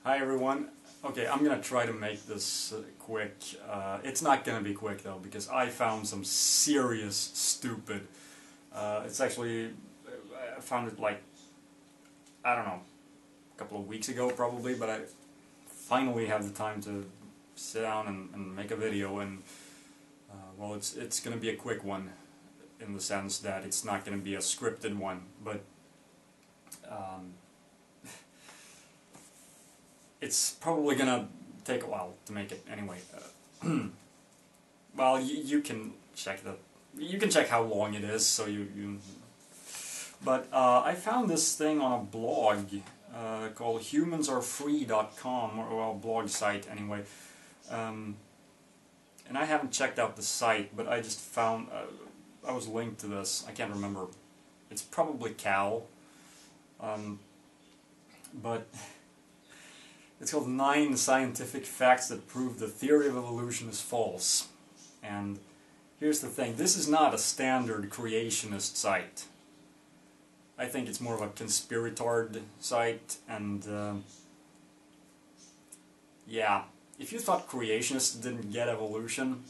Hi everyone. Okay, I'm gonna try to make this quick. It's not gonna be quick though, because I found some serious stupid. It's actually, I found it like, I don't know, a couple of weeks ago probably, but I finally have the time to sit down and make a video, and well, it's gonna be a quick one in the sense that it's not gonna be a scripted one, but it's probably gonna take a while to make it anyway. Well, you can check how long it is, so but I found this thing on a blog called humansarefree.com, or a blog site anyway, and I haven't checked out the site, but I just found I was linked to this. I can't remember. It's probably Cal, but it's called 9 Scientific Facts That Prove the Theory of Evolution is False. And here's the thing, this is not a standard creationist site. I think it's more of a conspiratard site, and yeah, if you thought creationists didn't get evolution,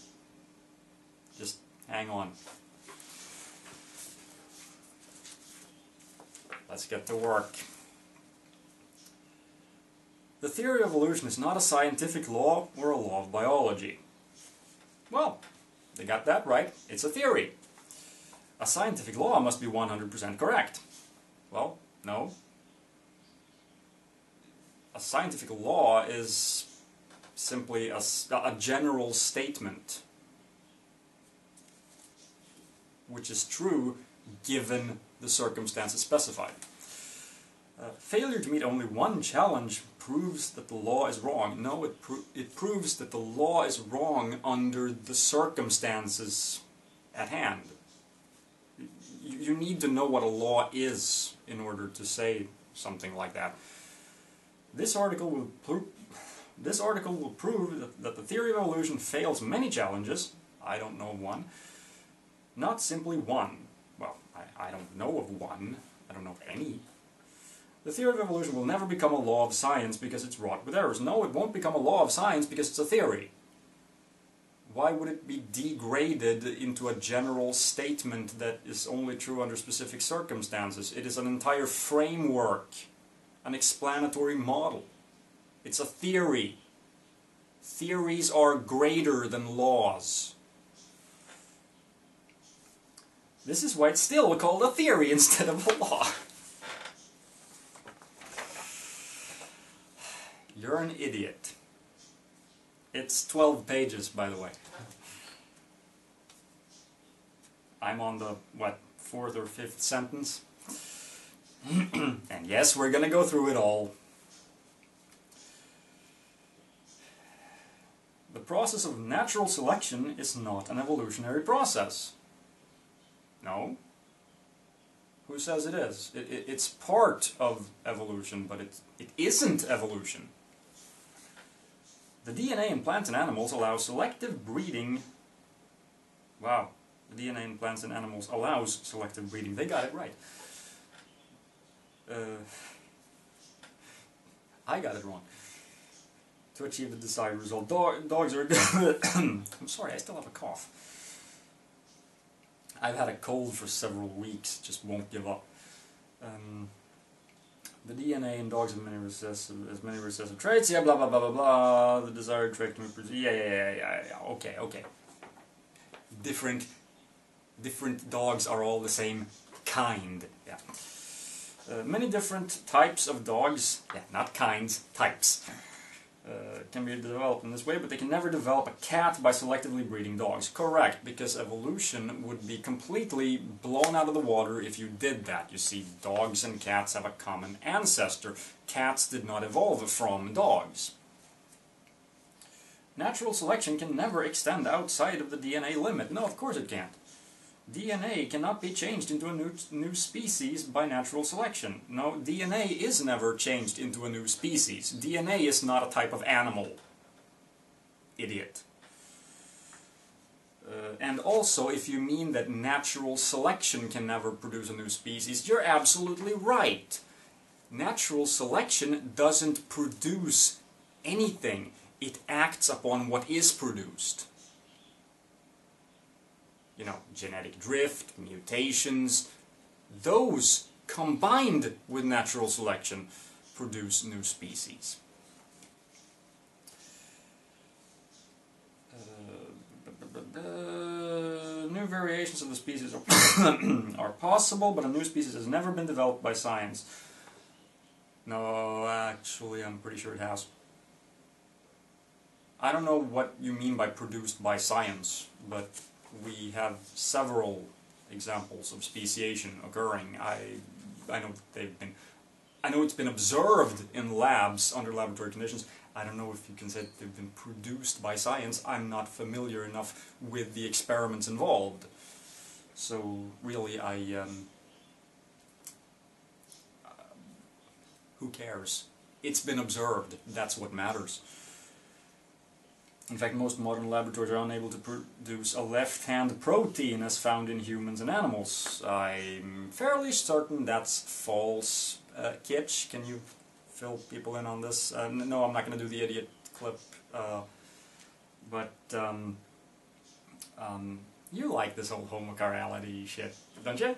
just hang on. Let's get to work. The theory of evolution is not a scientific law or a law of biology. Well, they got that right. It's a theory. A scientific law must be 100% correct. Well, no. A scientific law is simply a general statement, which is true given the circumstances specified. Failure to meet only one challenge proves that the law is wrong. No, it proves that the law is wrong under the circumstances at hand. You need to know what a law is in order to say something like that. This article will prove that the theory of evolution fails many challenges. I don't know of one. Not simply one. Well, I don't know of one. I don't know of any. The theory of evolution will never become a law of science because it's wrought with errors. No, it won't become a law of science because it's a theory. Why would it be degraded into a general statement that is only true under specific circumstances? It is an entire framework, an explanatory model. It's a theory. Theories are greater than laws. This is why it's still called a theory instead of a law. You're an idiot. It's 12 pages, by the way. I'm on the, what, 4th or 5th sentence? And yes, we're gonna go through it all. The process of natural selection is not an evolutionary process. No. Who says it is? It's part of evolution, but it isn't evolution. The DNA in plants and animals allows selective breeding. Wow, the DNA in plants and animals allows selective breeding. They got it right. I got it wrong. To achieve the desired result. Dogs are good. I'm sorry, I still have a cough. I've had a cold for several weeks, just won't give up. The DNA in dogs has many recessive traits, yeah, blah blah blah blah blah, the desired trait can be produced, yeah, okay. Different dogs are all the same kind, yeah. Many different types of dogs, yeah, not kinds, types, can be developed in this way, but they can never develop a cat by selectively breeding dogs. Correct, because evolution would be completely blown out of the water if you did that. You see, dogs and cats have a common ancestor. Cats did not evolve from dogs. Natural selection can never extend outside of the DNA limit. No, of course it can't. DNA cannot be changed into a new species by natural selection. No, DNA is never changed into a new species. DNA is not a type of animal. Idiot. And also, if you mean that natural selection can never produce a new species, you're absolutely right. Natural selection doesn't produce anything. It acts upon what is produced. You know, genetic drift, mutations, those combined with natural selection produce new species. New variations of the species are possible, but a new species has never been developed by science. No, actually, I'm pretty sure it has. I don't know what you mean by produced by science, but we have several examples of speciation occurring. I know I know it's been observed in labs under laboratory conditions. I don't know if you can say they've been produced by science. I'm not familiar enough with the experiments involved. So really, who cares? It's been observed. That's what matters. In fact, most modern laboratories are unable to produce a left-hand protein as found in humans and animals. I'm fairly certain that's false. Kitsch, can you fill people in on this? No, I'm not going to do the idiot clip. But you like this whole homochirality shit, don't you?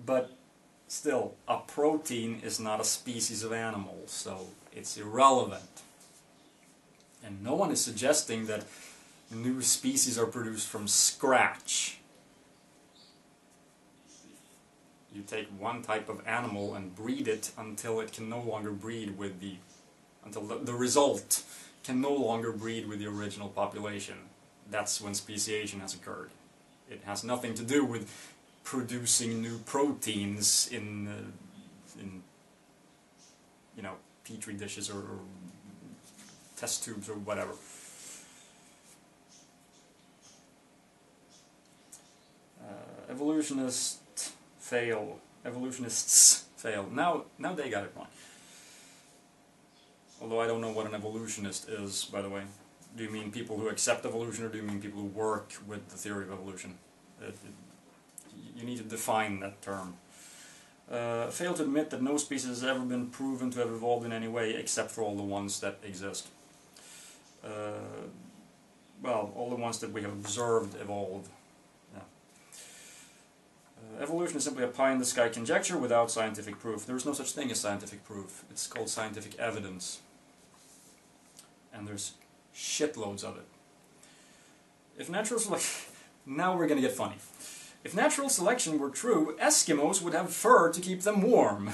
But still, a protein is not a species of animal, so it's irrelevant. And no one is suggesting that new species are produced from scratch. You take one type of animal and breed it until it can no longer breed with until the result can no longer breed with the original population. That's when speciation has occurred. It has nothing to do with producing new proteins in you know, petri dishes or test tubes or whatever. Evolutionists fail. Now they got it wrong. Although I don't know what an evolutionist is, by the way. Do you mean people who accept evolution, or do you mean people who work with the theory of evolution? You need to define that term. Fail to admit that no species has ever been proven to have evolved in any way, except for all the ones that exist. Well, all the ones that we have observed evolved. Evolution is simply a pie-in-the-sky conjecture without scientific proof. There is no such thing as scientific proof. It's called scientific evidence. And there's shitloads of it. If natural selection... Now we're going to get funny. If natural selection were true, Eskimos would have fur to keep them warm.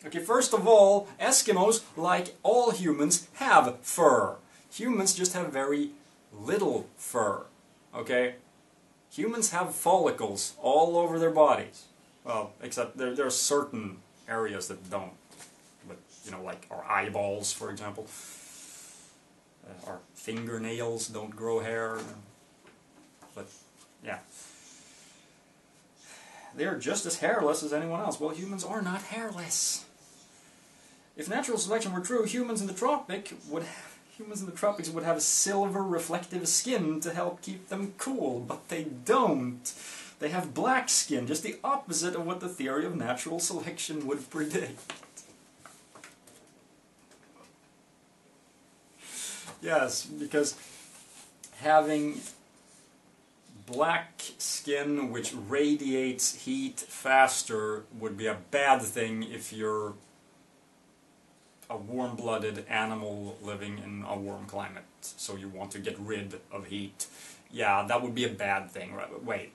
Okay, first of all, Eskimos, like all humans, have fur. Humans just have very little fur. Okay? Humans have follicles all over their bodies. Well, except there are certain areas that don't. But, you know, like our eyeballs, for example. Our fingernails don't grow hair. But, yeah. They're just as hairless as anyone else. Well, humans are not hairless. If natural selection were true, humans in the tropics would have silver reflective skin to help keep them cool, but they don't. They have black skin, just the opposite of what the theory of natural selection would predict. Yes, because having black skin which radiates heat faster would be a bad thing if you're a warm-blooded animal living in a warm climate, so you want to get rid of heat. Yeah, that would be a bad thing, right? Wait.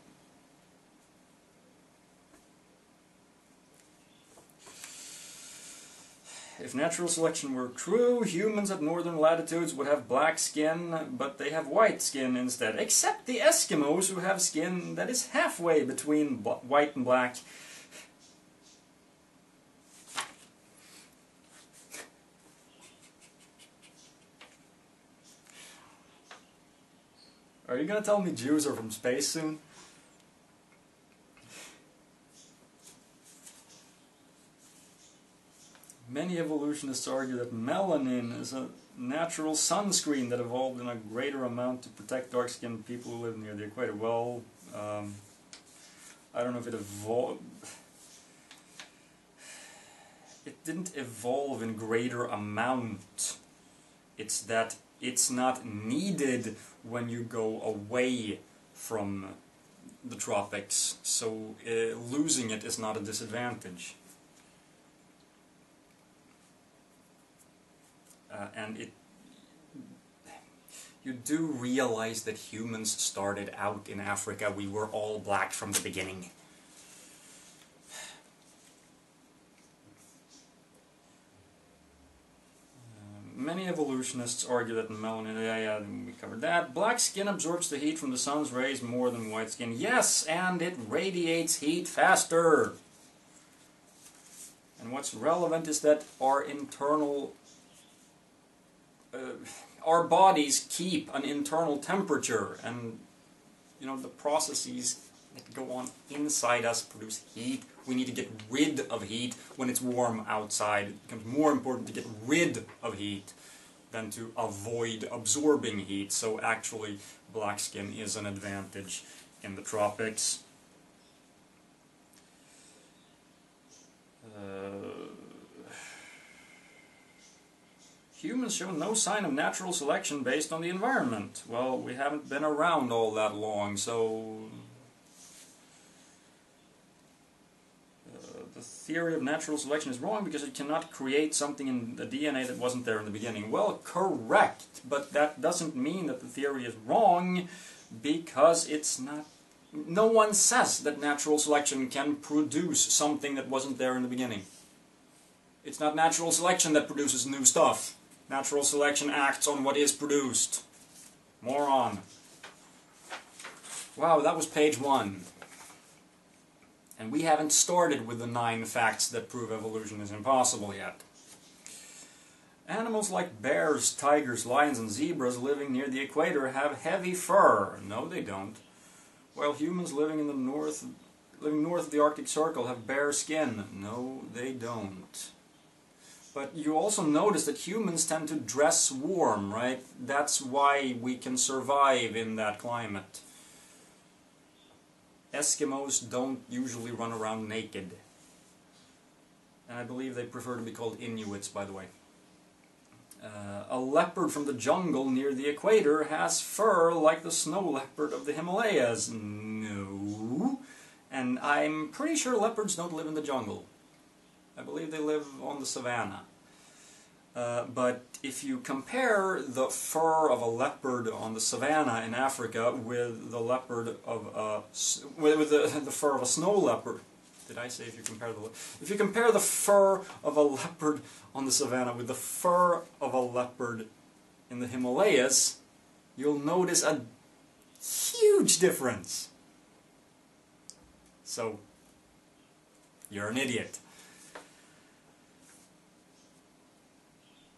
If natural selection were true, humans at northern latitudes would have black skin, but they have white skin instead. Except the Eskimos, who have skin that is halfway between white and black. Are you gonna tell me Jews are from space soon? Many evolutionists argue that melanin is natural sunscreen that evolved in a greater amount to protect dark-skinned people who live near the equator. Well, I don't know if it evolved. It didn't evolve in greater amount. It's that it's not needed when you go away from the tropics, so losing it is not a disadvantage. And you do realize that humans started out in Africa. We were all black from the beginning. Many evolutionists argue that melanin, yeah, we covered that. Black skin absorbs the heat from the sun's rays more than white skin. Yes, and it radiates heat faster. And what's relevant is that our internal our bodies keep an internal temperature, and you know the processes that go on inside us produce heat. We need to get rid of heat when it's warm outside. It becomes more important to get rid of heat than to avoid absorbing heat. So actually, black skin is an advantage in the tropics. Humans show no sign of natural selection based on the environment. Well, we haven't been around all that long, so the theory of natural selection is wrong because it cannot create something in the DNA that wasn't there in the beginning. Well, correct, but that doesn't mean that the theory is wrong, because it's not. No one says that natural selection can produce something that wasn't there in the beginning. It's not natural selection that produces new stuff. Natural selection acts on what is produced. Moron. Wow, that was page 1. And we haven't started with the 9 facts that prove evolution is impossible yet. Animals like bears, tigers, lions, and zebras living near the equator have heavy fur. No, they don't. While humans living in the north of the Arctic Circle have bare skin. No, they don't. But you also notice that humans tend to dress warm, right? That's why we can survive in that climate. Eskimos don't usually run around naked. And I believe they prefer to be called Inuits, by the way. A leopard from the jungle near the equator has fur like the snow leopard of the Himalayas. No. And I'm pretty sure leopards don't live in the jungle. I believe they live on the savannah. But if you compare the fur of a leopard on the savannah in Africa with the leopard of the fur of a snow leopard, did I say if you compare the fur of a leopard on the savannah with the fur of a leopard in the Himalayas, you'll notice a huge difference. So, you're an idiot.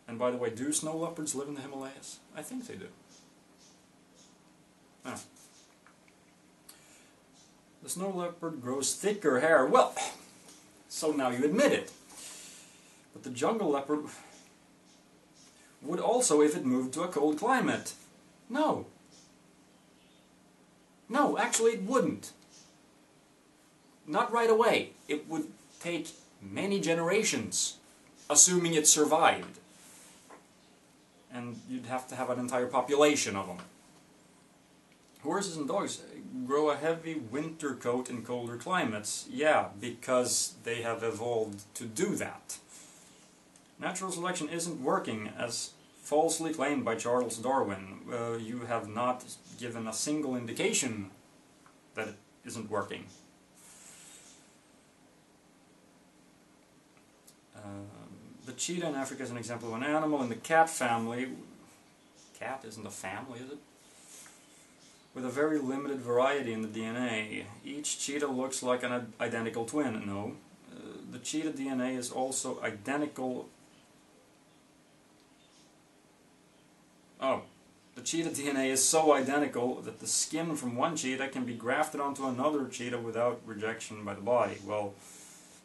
And by the way, do snow leopards live in the Himalayas? I think they do. Ah. The snow leopard grows thicker hair. Well, so now you admit it. But the jungle leopard would also if it moved to a cold climate. No. No, actually it wouldn't. Not right away. It would take many generations, assuming it survived. And you'd have to have an entire population of them. Horses and dogs grow a heavy winter coat in colder climates. Yeah, because they have evolved to do that. Natural selection isn't working, as falsely claimed by Charles Darwin. You have not given a single indication that it isn't working. The cheetah in Africa is an example of an animal in the cat family. Cat isn't a family, is it? With a very limited variety in the DNA. Each cheetah looks like an identical twin. No. The cheetah DNA is also identical. Oh. The cheetah DNA is so identical that the skin from one cheetah can be grafted onto another cheetah without rejection by the body. Well,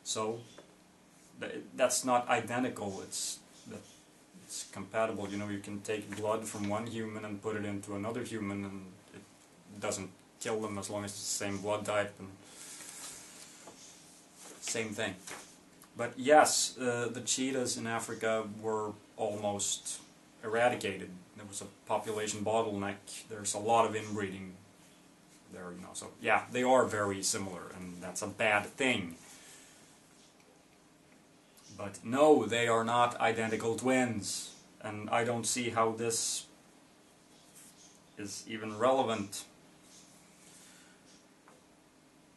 so that's not identical. It's it's compatible. You know, you can take blood from one human and put it into another human, and it doesn't kill them as long as it's the same blood type and same thing. But yes, the cheetahs in Africa were almost eradicated. There was a population bottleneck. There's a lot of inbreeding there, you know. So yeah, they are very similar, and that's a bad thing. But no, they are not identical twins, and I don't see how this is even relevant.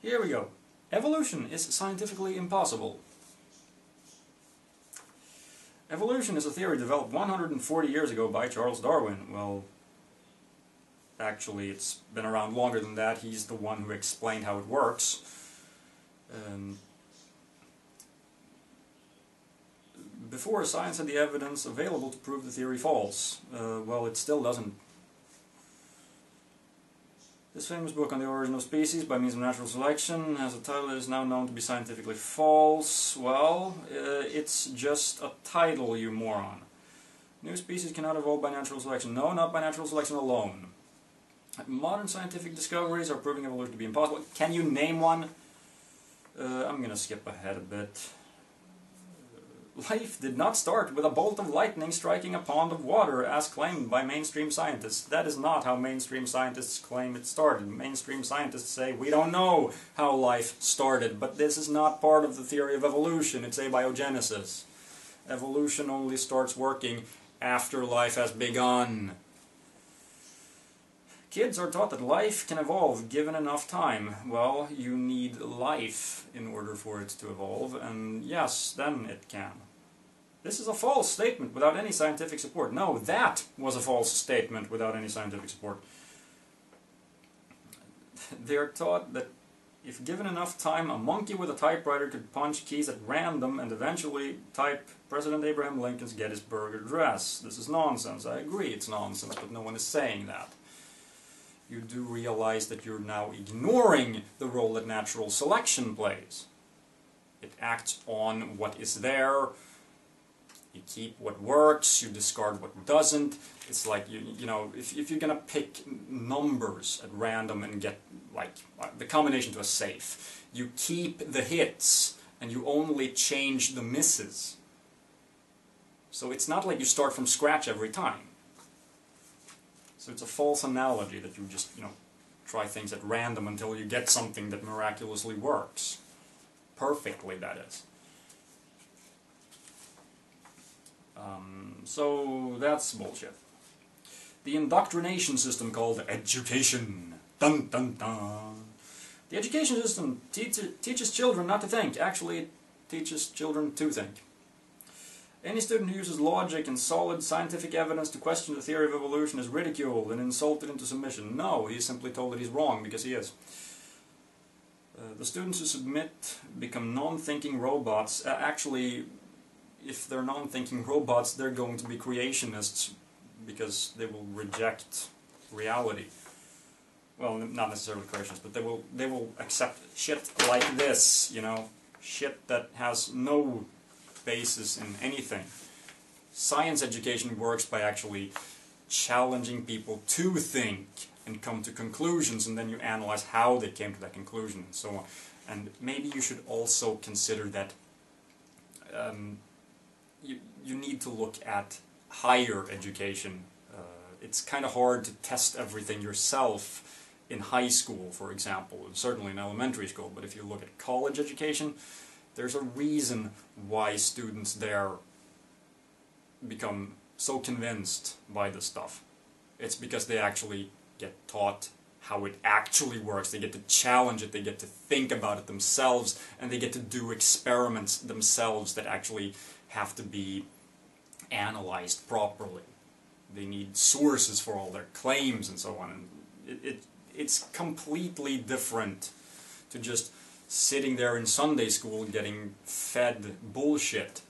Here we go. Evolution is scientifically impossible. Evolution is a theory developed 140 years ago by Charles Darwin. Well, actually it's been around longer than that. He's the one who explained how it works. Before science had the evidence available to prove the theory false. Well, it still doesn't. This famous book on the origin of species by means of natural selection has a title that is now known to be scientifically false. Well, it's just a title, you moron. New species cannot evolve by natural selection. No, not by natural selection alone. Modern scientific discoveries are proving evolution to be impossible. Can you name one? I'm going to skip ahead a bit. Life did not start with a bolt of lightning striking a pond of water, as claimed by mainstream scientists. That is not how mainstream scientists claim it started. Mainstream scientists say, we don't know how life started, but this is not part of the theory of evolution. It's abiogenesis. Evolution only starts working after life has begun. Kids are taught that life can evolve given enough time. Well, you need life in order for it to evolve, and yes, then it can. This is a false statement without any scientific support. No, that was a false statement without any scientific support. They are taught that if given enough time, a monkey with a typewriter could punch keys at random and eventually type President Abraham Lincoln's Gettysburg Address. This is nonsense. I agree it's nonsense, but no one is saying that. You do realize that you're now ignoring the role that natural selection plays. It acts on what is there. You keep what works, you discard what doesn't. It's like, you know, if you're gonna pick numbers at random and get like the combination to a safe, you keep the hits and you only change the misses. So it's not like you start from scratch every time. So it's a false analogy that you just, you know, try things at random until you get something that miraculously works. Perfectly, that is. So that's bullshit. The indoctrination system called education. Dun dun dun. The education system teaches children not to think. Actually, it teaches children to think. Any student who uses logic and solid scientific evidence to question the theory of evolution is ridiculed and insulted into submission. No, he's simply told that he's wrong, because he is. The students who submit become non-thinking robots. Actually, if they're non-thinking robots, they're going to be creationists, because they will reject reality. Well, not necessarily creationists, but they will accept shit like this, you know, shit that has no basis in anything. Science education works by actually challenging people to think and come to conclusions, and then you analyze how they came to that conclusion and so on. And maybe you should also consider that you need to look at higher education. It's kind of hard to test everything yourself in high school, for example, and certainly in elementary school, but if you look at college education, there's a reason why students there become so convinced by this stuff. It's because they actually get taught how it actually works. They get to challenge it, they get to think about it themselves, and they get to do experiments themselves that actually have to be analyzed properly. They need sources for all their claims and so on. And it's completely different to just sitting there in Sunday school getting fed bullshit.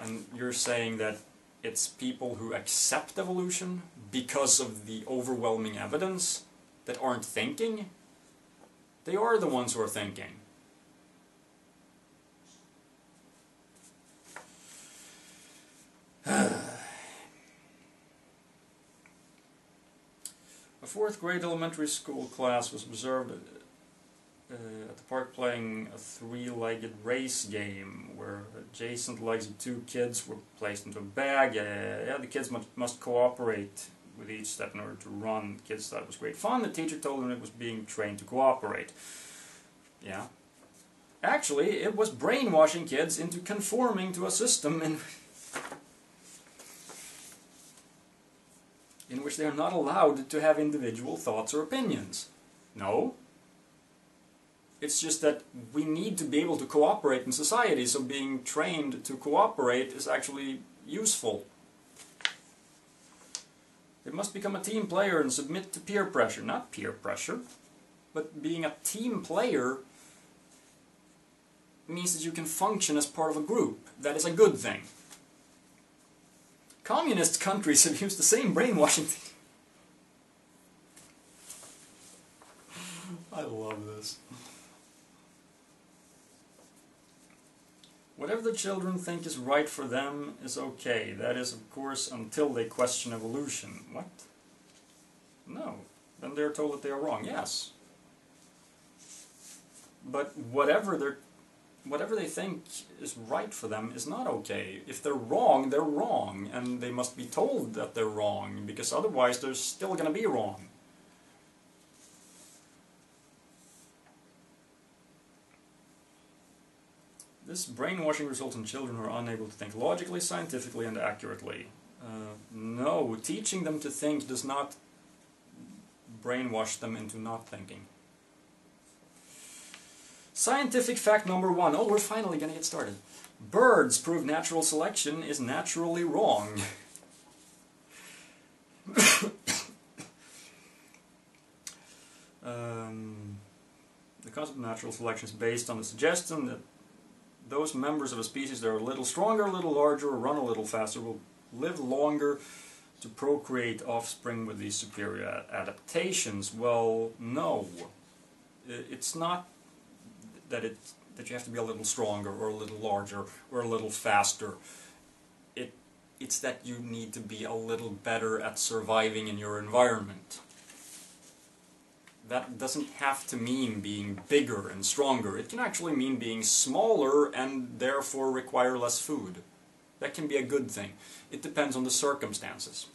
And you're saying that it's people who accept evolution because of the overwhelming evidence that aren't thinking? They are the ones who are thinking. fourth grade elementary school class was observed at the park playing a three-legged race game where adjacent legs of two kids were placed into a bag. Yeah, the kids must cooperate with each step in order to run. The kids thought it was great fun. The teacher told them it was being trained to cooperate. Yeah. Actually, it was brainwashing kids into conforming to a system in which they are not allowed to have individual thoughts or opinions. No. It's just that we need to be able to cooperate in society, so being trained to cooperate is actually useful. They must become a team player and submit to peer pressure. Not peer pressure, but being a team player means that you can function as part of a group. That is a good thing. Communist countries have used the same brainwashing thing. I love this. Whatever the children think is right for them is okay. That is, of course, until they question evolution. What? No. Then they're told that they are wrong. Yes. But whatever they think is right for them is not okay. If they're wrong, and they must be told that they're wrong, because otherwise they're still going to be wrong. This brainwashing results in children who are unable to think logically, scientifically, and accurately. No, teaching them to think does not brainwash them into not thinking. Scientific fact number 1. Oh, we're finally going to get started. Birds prove natural selection is naturally wrong. The concept of natural selection is based on the suggestion that those members of a species that are a little stronger, a little larger, or run a little faster will live longer to procreate offspring with these superior adaptations. Well, no. It's not that you have to be a little stronger, or a little larger, or a little faster. It's that you need to be a little better at surviving in your environment. That doesn't have to mean being bigger and stronger. It can actually mean being smaller and therefore require less food. That can be a good thing. It depends on the circumstances.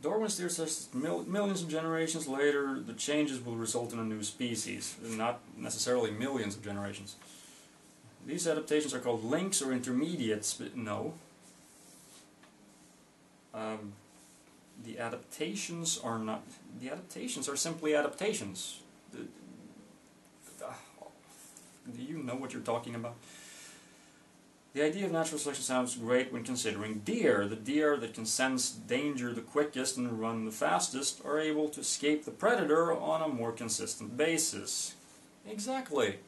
Darwin's theory says that millions of generations later, the changes will result in a new species. Not necessarily millions of generations. These adaptations are called links or intermediates, but no. The adaptations are not... The adaptations are simply adaptations. Do you know what you're talking about? The idea of natural selection sounds great when considering deer. The deer that can sense danger the quickest and run the fastest are able to escape the predator on a more consistent basis. Exactly.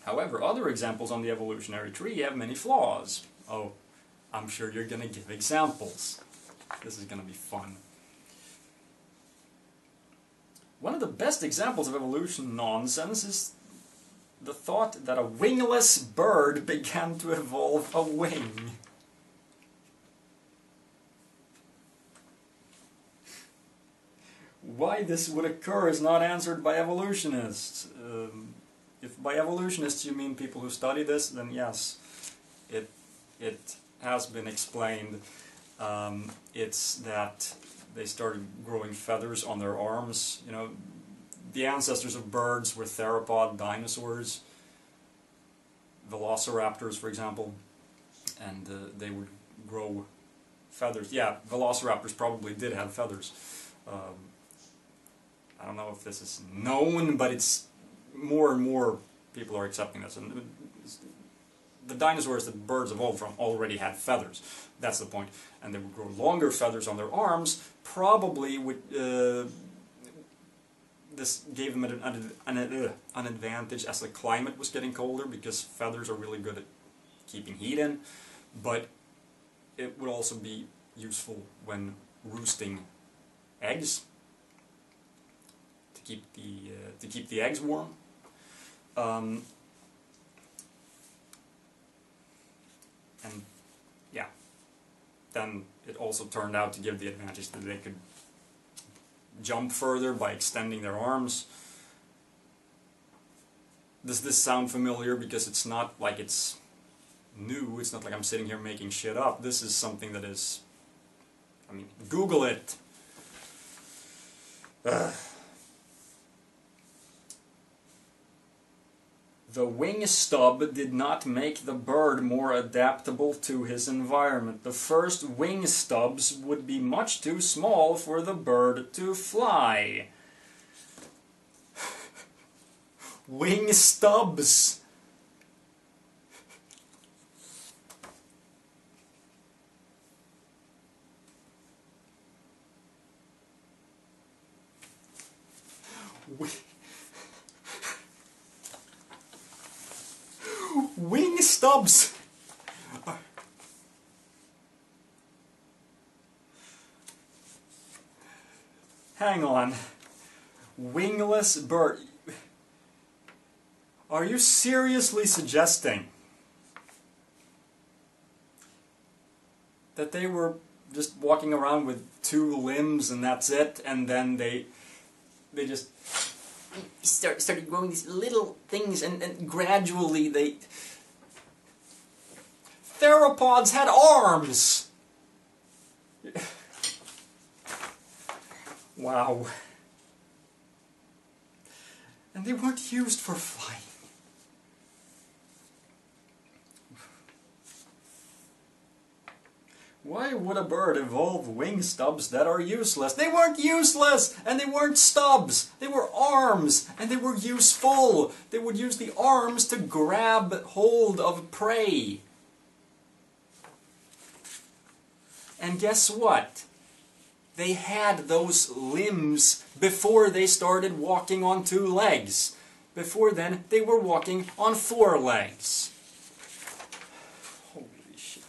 However, other examples on the evolutionary tree have many flaws. Oh, I'm sure you're going to give examples. This is going to be fun. One of the best examples of evolution nonsense is the thought that a wingless bird began to evolve a wing. Why this would occur is not answered by evolutionists. If by evolutionists you mean people who study this, then yes, it has been explained. It's that they started growing feathers on their arms. You know, the ancestors of birds were theropod dinosaurs, velociraptors, for example, and they would grow feathers. Yeah, velociraptors probably did have feathers. I don't know if this is known, but it's more and more people are accepting this. And the dinosaurs that birds evolved from already had feathers. That's the point. And they would grow longer feathers on their arms, probably with... this gave them an advantage as the climate was getting colder, because feathers are really good at keeping heat in, but it would also be useful when roosting eggs to keep the eggs warm. And yeah, then it also turned out to give the advantage that they could jump further by extending their arms. Does this sound familiar? Because it's not like it's new, it's not like I'm sitting here making shit up. This is something that is, I mean, Google it. The wing stub did not make the bird more adaptable to his environment. The first wing stubs would be much too small for the bird to fly. Wing stubs! Wing stubs! Hang on. Wingless bird. Are you seriously suggesting that they were just walking around with two limbs and that's it, and then they just started growing these little things, and gradually they... Theropods had arms! Wow. And they weren't used for flying. Why would a bird evolve wing stubs that are useless? They weren't useless! And they weren't stubs! They were arms! And they were useful! They would use the arms to grab hold of prey. And guess what? They had those limbs before they started walking on two legs. Before then, they were walking on four legs. Holy shit.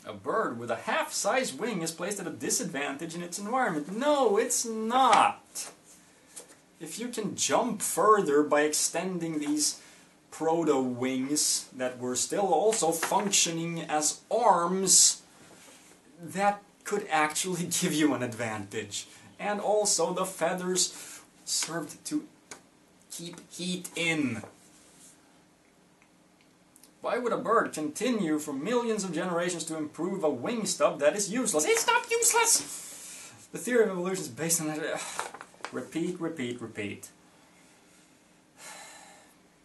A bird with a half-size wing is placed at a disadvantage in its environment. No, it's not. If you can jump further by extending these proto-wings that were still also functioning as arms, that could actually give you an advantage. And also the feathers served to keep heat in. Why would a bird continue for millions of generations to improve a wing stub that is useless? It's not useless! The theory of evolution is based on that. Repeat, repeat, repeat.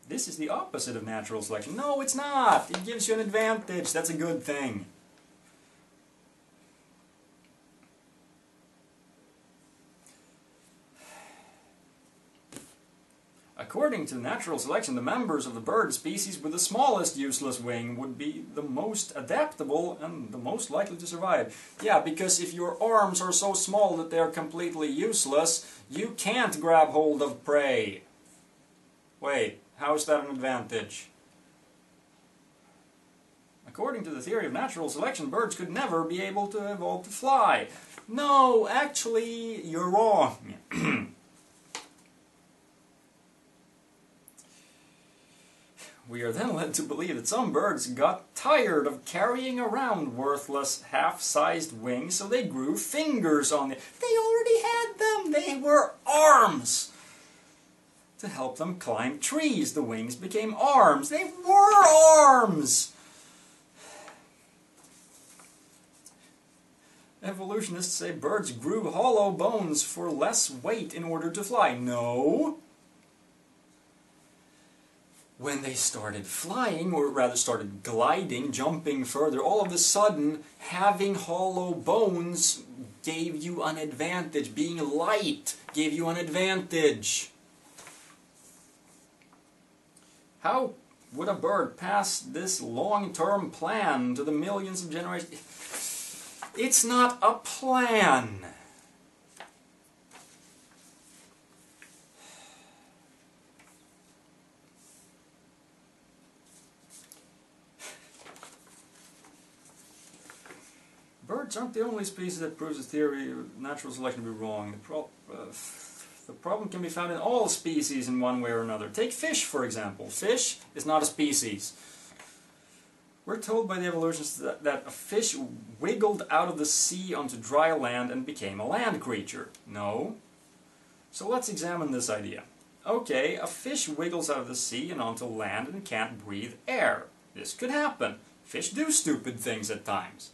This is the opposite of natural selection. No, it's not! It gives you an advantage. That's a good thing. According to natural selection, the members of the bird species with the smallest useless wing would be the most adaptable and the most likely to survive. Yeah, because if your arms are so small that they are completely useless, you can't grab hold of prey. Wait, how is that an advantage? According to the theory of natural selection, birds could never be able to evolve to fly. No, actually, you're wrong. We are then led to believe that some birds got tired of carrying around worthless half-sized wings, so they grew fingers on them. They already had them! They were arms! To help them climb trees, the wings became arms. They were arms! Evolutionists say birds grew hollow bones for less weight in order to fly. No! When they started flying, or rather started gliding, jumping further, all of a sudden, having hollow bones gave you an advantage. Being light gave you an advantage. How would a bird pass this long-term plan to the millions of generations? It's not a plan. Birds aren't the only species that proves the theory of natural selection to be wrong. The problem can be found in all species in one way or another. Take fish, for example. Fish is not a species. We're told by the evolutionists that a fish wiggled out of the sea onto dry land and became a land creature. No. So let's examine this idea. Okay, a fish wiggles out of the sea and onto land and can't breathe air. This could happen. Fish do stupid things at times.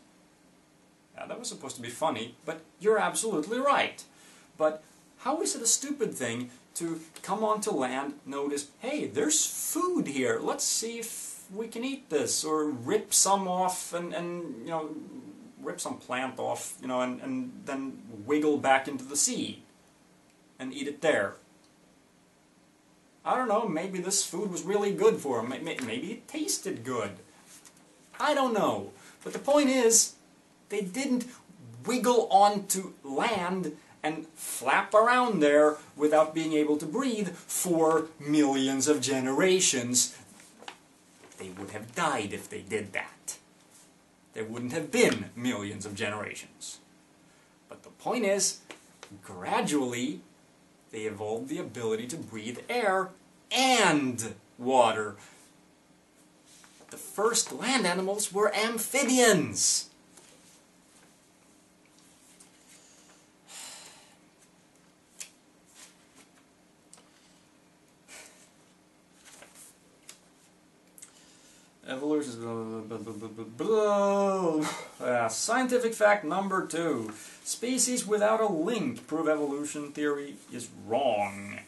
Yeah, that was supposed to be funny, but you're absolutely right. But how is it a stupid thing to come onto land, notice, hey, there's food here, let's see if we can eat this, or rip some off and you know, rip some plant off, you know, and then wiggle back into the sea and eat it there. I don't know, maybe this food was really good for them, maybe it tasted good. I don't know, but the point is, they didn't wiggle onto land and flap around there without being able to breathe for millions of generations. They would have died if they did that. There wouldn't have been millions of generations. But the point is, gradually, they evolved the ability to breathe air and water. The first land animals were amphibians. Evolution is scientific fact number 2. Species without a link prove evolution theory is wrong.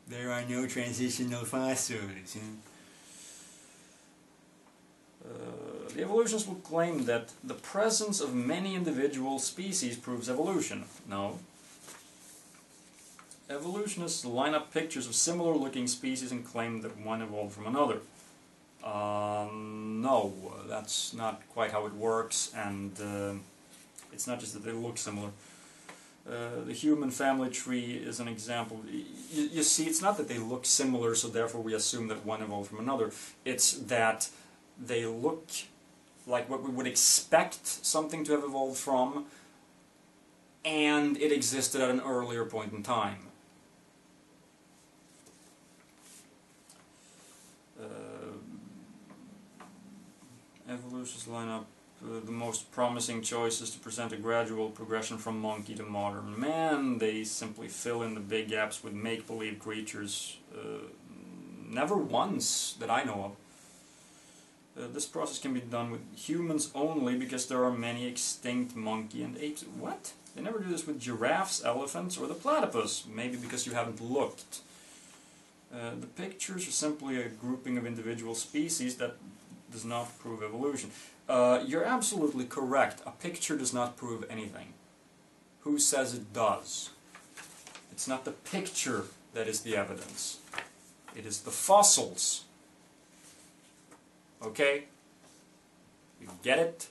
There are no transitional fossils. The evolutionists will claim that the presence of many individual species proves evolution. No. Evolutionists line up pictures of similar looking species and claim that one evolved from another. No, that's not quite how it works, and it's not just that they look similar. The human family tree is an example. You see, it's not that they look similar, so therefore we assume that one evolved from another. It's that they look like what we would expect something to have evolved from, and it existed at an earlier point in time. Evolutionists line up the most promising choices to present a gradual progression from monkey to modern man. They simply fill in the big gaps with make-believe creatures. Never once that I know of. This process can be done with humans only because there are many extinct monkey and apes. What? They never do this with giraffes, elephants, or the platypus. Maybe because you haven't looked. The pictures are simply a grouping of individual species that does not prove evolution. You're absolutely correct. A picture does not prove anything. Who says it does? It's not the picture that is the evidence. It is the fossils. Okay? You get it?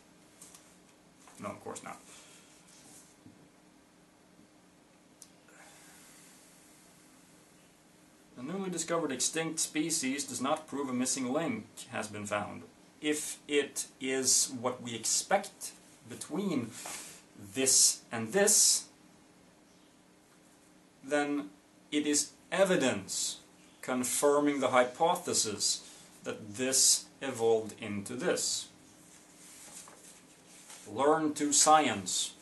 No, of course not. A newly discovered extinct species does not prove a missing link has been found. If it is what we expect between this and this, then it is evidence confirming the hypothesis that this evolved into this. Learn to science.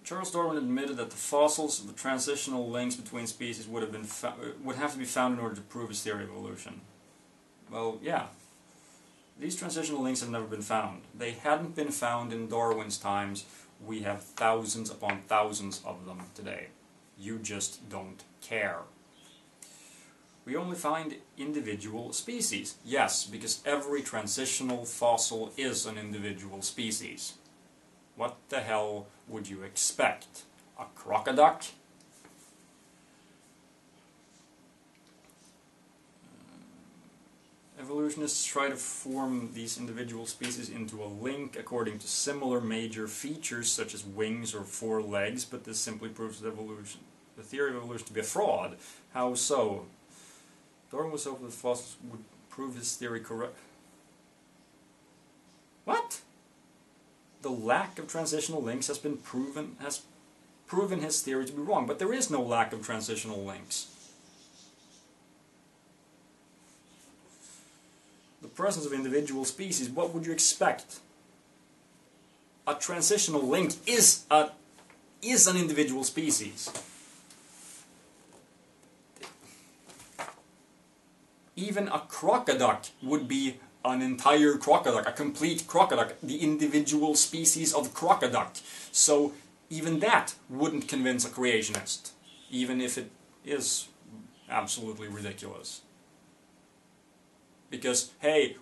Charles Darwin admitted that the fossils of the transitional links between species would have to be found in order to prove his theory of evolution. Well, yeah. These transitional links have never been found. They hadn't been found in Darwin's times. We have thousands upon thousands of them today. You just don't care. We only find individual species. Yes, because every transitional fossil is an individual species. What the hell would you expect? A crocoduck? Evolutionists try to form these individual species into a link according to similar major features such as wings or 4 legs, but this simply proves the theory of evolution to be a fraud. How so? Darwin was hoping that fossils would prove his theory correct. What? The lack of transitional links has been proven proven his theory to be wrong. But there is no lack of transitional links. The presence of individual species, what would you expect? A transitional link is an individual species. Even a crocoduck would be an entire crocoduck, a complete crocoduck, the individual species of crocoduck. So even that wouldn't convince a creationist, even if it is absolutely ridiculous. Because, hey,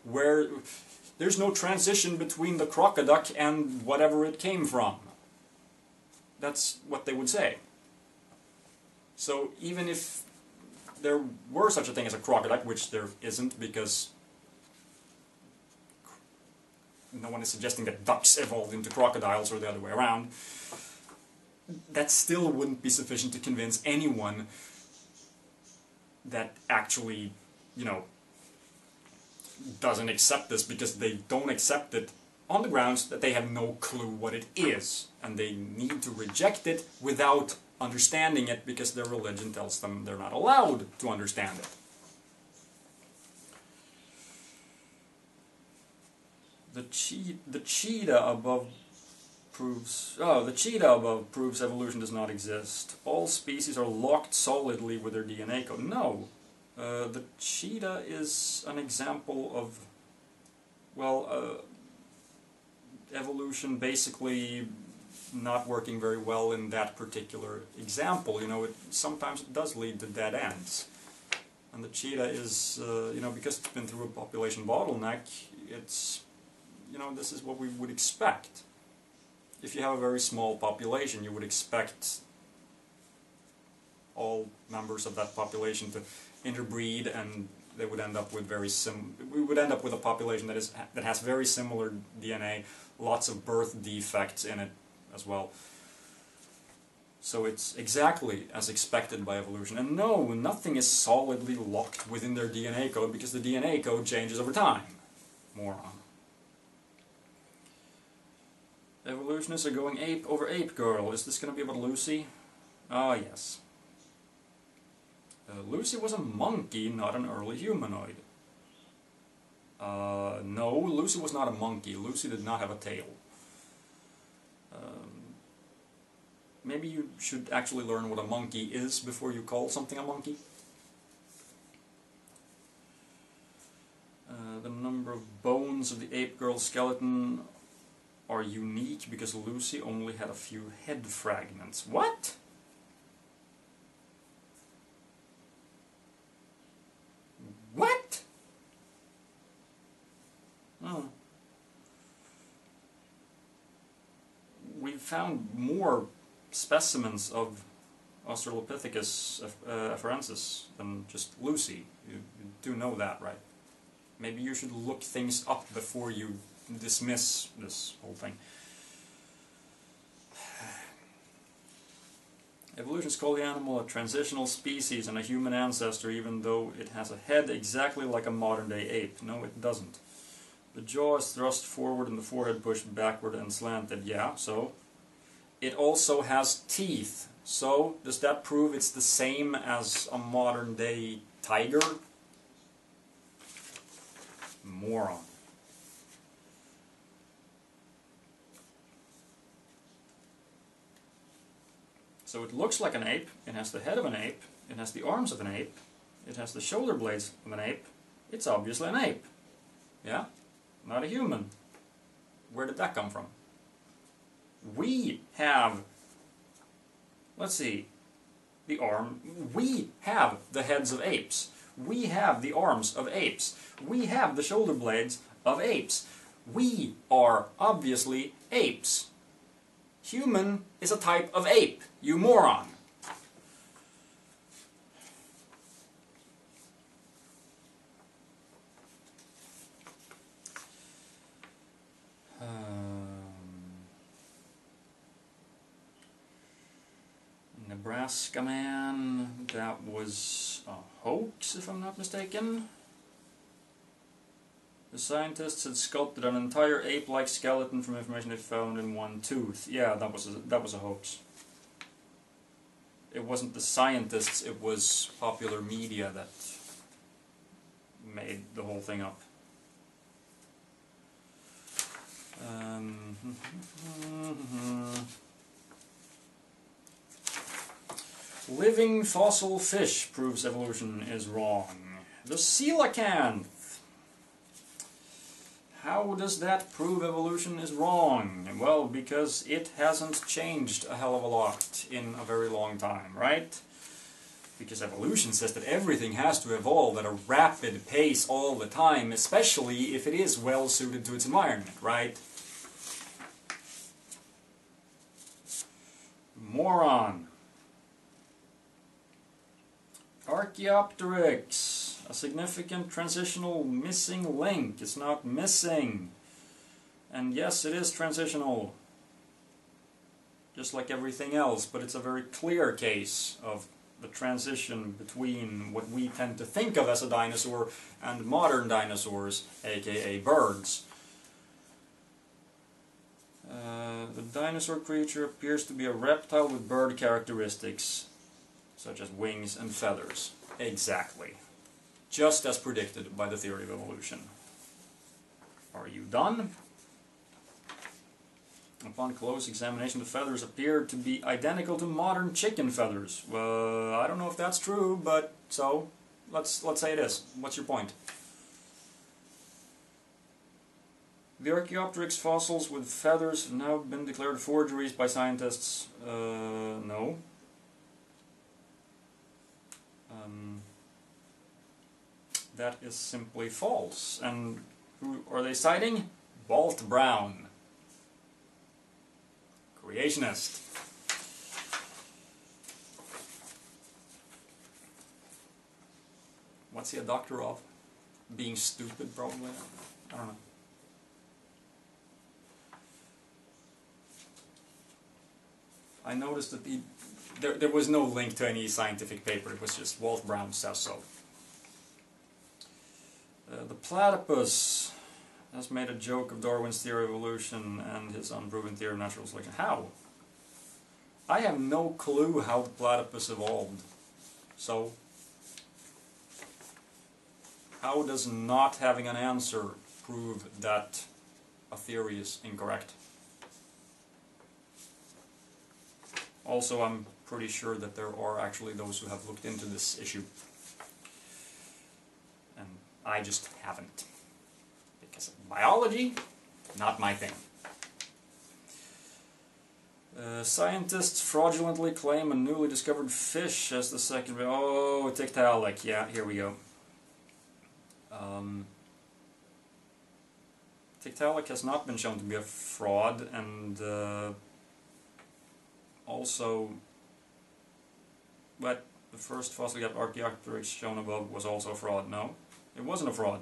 there's no transition between the crocoduck and whatever it came from. That's what they would say. So even if there were such a thing as a crocoduck, which there isn't, because no one is suggesting that ducks evolved into crocodiles or the other way around, that still wouldn't be sufficient to convince anyone that actually, you know, doesn't accept this, because they don't accept it on the grounds that they have no clue what it is, and they need to reject it without understanding it, because their religion tells them they're not allowed to understand it. The cheetah above proves evolution does not exist. All species are locked solidly with their DNA code. No. The cheetah is an example of, well, evolution basically not working very well in that particular example. You know, sometimes it does lead to dead ends. And the cheetah is, you know, because it's been through a population bottleneck, it's, you know, this is what we would expect. If you have a very small population, you would expect all members of that population to interbreed, and they would end up with we would end up with a population that has very similar DNA, lots of birth defects in it as well. So it's exactly as expected by evolution. And no, nothing is solidly locked within their DNA code, because the DNA code changes over time. Moron. Evolutionists are going ape over ape girl. Is this going to be about Lucy? Ah, yes. Lucy was a monkey, not an early humanoid. No, Lucy was not a monkey. Lucy did not have a tail. Maybe you should actually learn what a monkey is before you call something a monkey. The number of bones of the ape girl skeleton are unique because Lucy only had a few head fragments. What? What? Oh. We found more specimens of Australopithecus afarensis than just Lucy. You do know that, right? Maybe you should look things up before you dismiss this whole thing. Evolution calls the animal a transitional species and a human ancestor, even though it has a head exactly like a modern-day ape. No, it doesn't. The jaw is thrust forward and the forehead pushed backward and slanted. Yeah, so? It also has teeth. So, does that prove it's the same as a modern-day tiger? Moron. So it looks like an ape, it has the head of an ape, it has the arms of an ape, it has the shoulder blades of an ape. It's obviously an ape. Yeah? Not a human. Where did that come from? We have, let's see, the arm. We have the heads of apes. We have the arms of apes. We have the shoulder blades of apes. We are obviously apes. Human is a type of ape, you moron. Nebraska Man, that was a hoax, if I'm not mistaken. The scientists had sculpted an entire ape-like skeleton from information they found in one tooth. Yeah, that was a hoax. it wasn't the scientists, it was popular media that made the whole thing up. Living fossil fish proves evolution is wrong. The coelacanth. How does that prove evolution is wrong? Well, because it hasn't changed a hell of a lot in a very long time, right? Because evolution says that everything has to evolve at a rapid pace all the time, especially if it is well suited to its environment, right? Moron. Archaeopteryx, a significant transitional missing link. It's not missing. And yes, it is transitional. Just like everything else, but it's a very clear case of the transition between what we tend to think of as a dinosaur and modern dinosaurs, aka birds. The dinosaur creature appears to be a reptile with bird characteristics, such as wings and feathers. Exactly. Just as predicted by the theory of evolution. Are you done? Upon close examination, the feathers appear to be identical to modern chicken feathers. Well, I don't know if that's true, but so, let's say it is. What's your point? The Archaeopteryx fossils with feathers have now been declared forgeries by scientists. No. That is simply false. And who are they citing? Walt Brown. Creationist. What's he a doctor of? Being stupid, probably? I don't know. I noticed that there was no link to any scientific paper, it was just Walt Brown says so. The platypus has made a joke of Darwin's theory of evolution and his unproven theory of natural selection. How? I have no clue how the platypus evolved. So, how does not having an answer prove that a theory is incorrect? Also, I'm pretty sure that there are actually those who have looked into this issue. And I just haven't. Because biology, not my thing. Scientists fraudulently claim a newly discovered fish as the second... Oh, Tiktaalik. Yeah, here we go. Tiktaalik has not been shown to be a fraud, and also, but the first fossil Archaeopteryx shown above was also a fraud. No, it wasn't a fraud.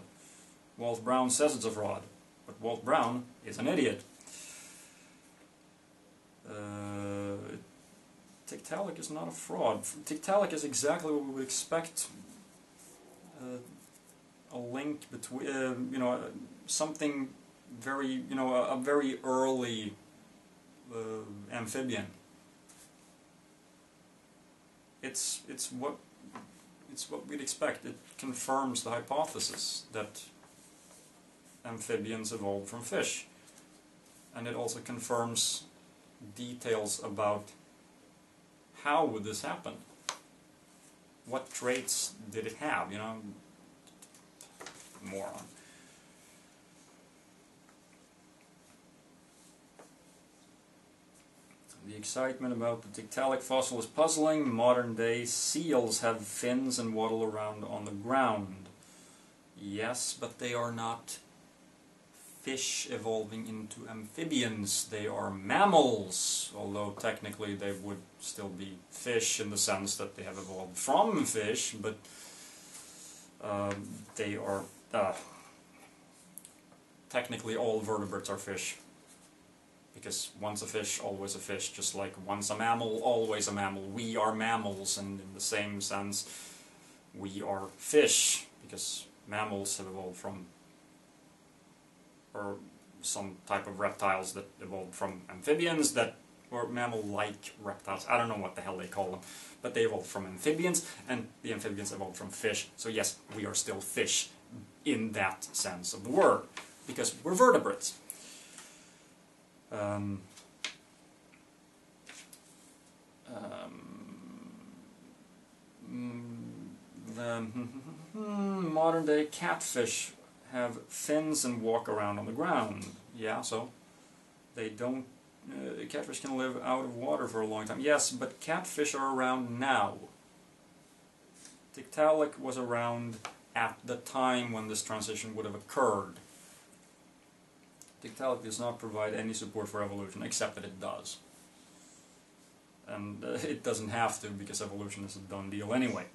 Walt Brown says it's a fraud, but Walt Brown is an idiot. Tiktaalik is not a fraud. Tiktaalik is exactly what we would expect. A link between, you know, something very, you know, a very early amphibian. It's what we'd expect. It confirms the hypothesis that amphibians evolved from fish, and it also confirms details about how would this happen. What traits did it have? You know, moron. The excitement about the Tiktaalik fossil is puzzling. Modern day seals have fins and waddle around on the ground. Yes, but they are not fish evolving into amphibians. They are mammals, although technically they would still be fish in the sense that they have evolved from fish, but they are... technically all vertebrates are fish. Because once a fish, always a fish, just like once a mammal, always a mammal. We are mammals, and in the same sense, we are fish, because mammals have evolved from, or some type of reptiles that evolved from amphibians that or mammal-like reptiles. I don't know what the hell they call them, but they evolved from amphibians, and the amphibians evolved from fish. So yes, we are still fish in that sense of the word, because we're vertebrates. Modern day catfish have fins and walk around on the ground. Yeah, so they don't. Catfish can live out of water for a long time. Yes, but catfish are around now. Tiktaalik was around at the time when this transition would have occurred. Tiktaalik does not provide any support for evolution, except that it does. And it doesn't have to, because evolution is a done deal anyway.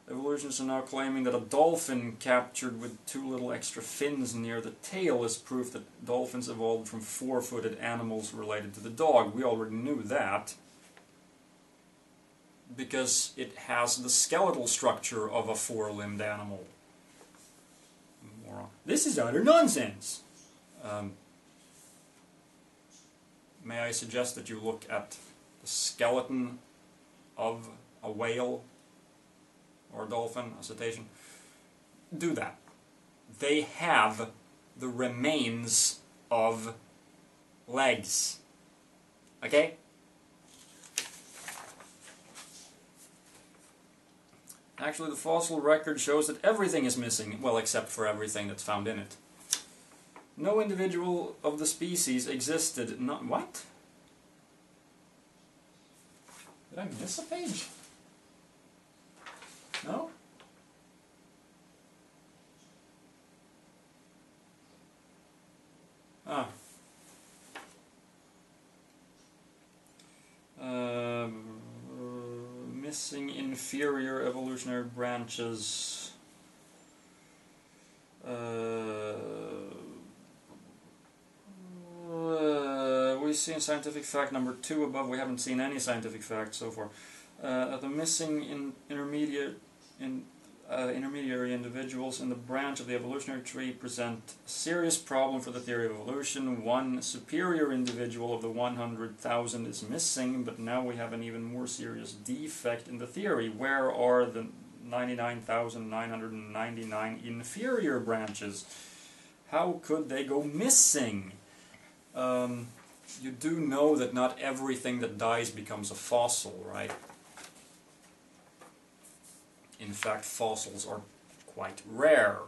Evolutionists are now claiming that a dolphin captured with 2 little extra fins near the tail is proof that dolphins evolved from 4-footed animals related to the dog. We already knew that, because it has the skeletal structure of a 4-limbed animal. This is utter nonsense! May I suggest that you look at the skeleton of a whale or a dolphin, a cetacean? Do that. They have the remains of legs. Okay? Actually, the fossil record shows that everything is missing, well, except for everything that's found in it. No individual of the species existed. Not what? Did I miss a page? No? Ah. Missing inferior evolutionary branches. We see in scientific fact number 2 above. We haven't seen any scientific fact so far. The missing intermediary individuals in the branch of the evolutionary tree present a serious problem for the theory of evolution. One superior individual of the 100,000 is missing, but now we have an even more serious defect in the theory. Where are the 99,999 inferior branches? How could they go missing? You do know that not everything that dies becomes a fossil, right? In fact, fossils are quite rare.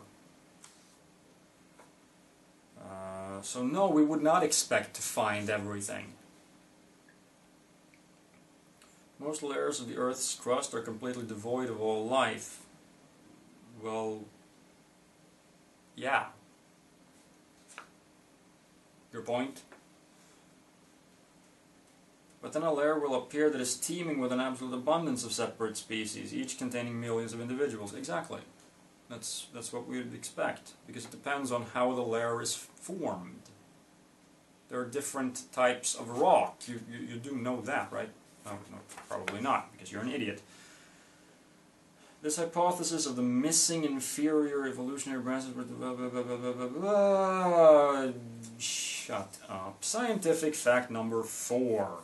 So no, we would not expect to find everything. Most layers of the Earth's crust are completely devoid of all life. Well, yeah. Your point? But then a layer will appear that is teeming with an absolute abundance of separate species, each containing millions of individuals. Exactly. That's what we would expect, because it depends on how the layer is formed. There are different types of rock. You do know that, right? No, probably not, because you're an idiot. This hypothesis of the missing inferior evolutionary branches... Shut up. Scientific fact number 4.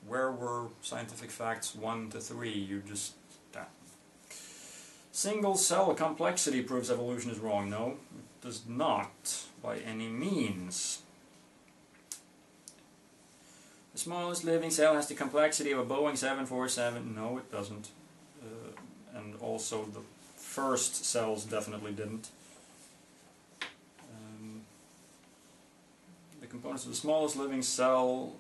Where were scientific facts 1 to 3? You just... Single cell complexity proves evolution is wrong. No, it does not, by any means. The smallest living cell has the complexity of a Boeing 747. No, it doesn't. And also the first cells definitely didn't. The components of the smallest living cell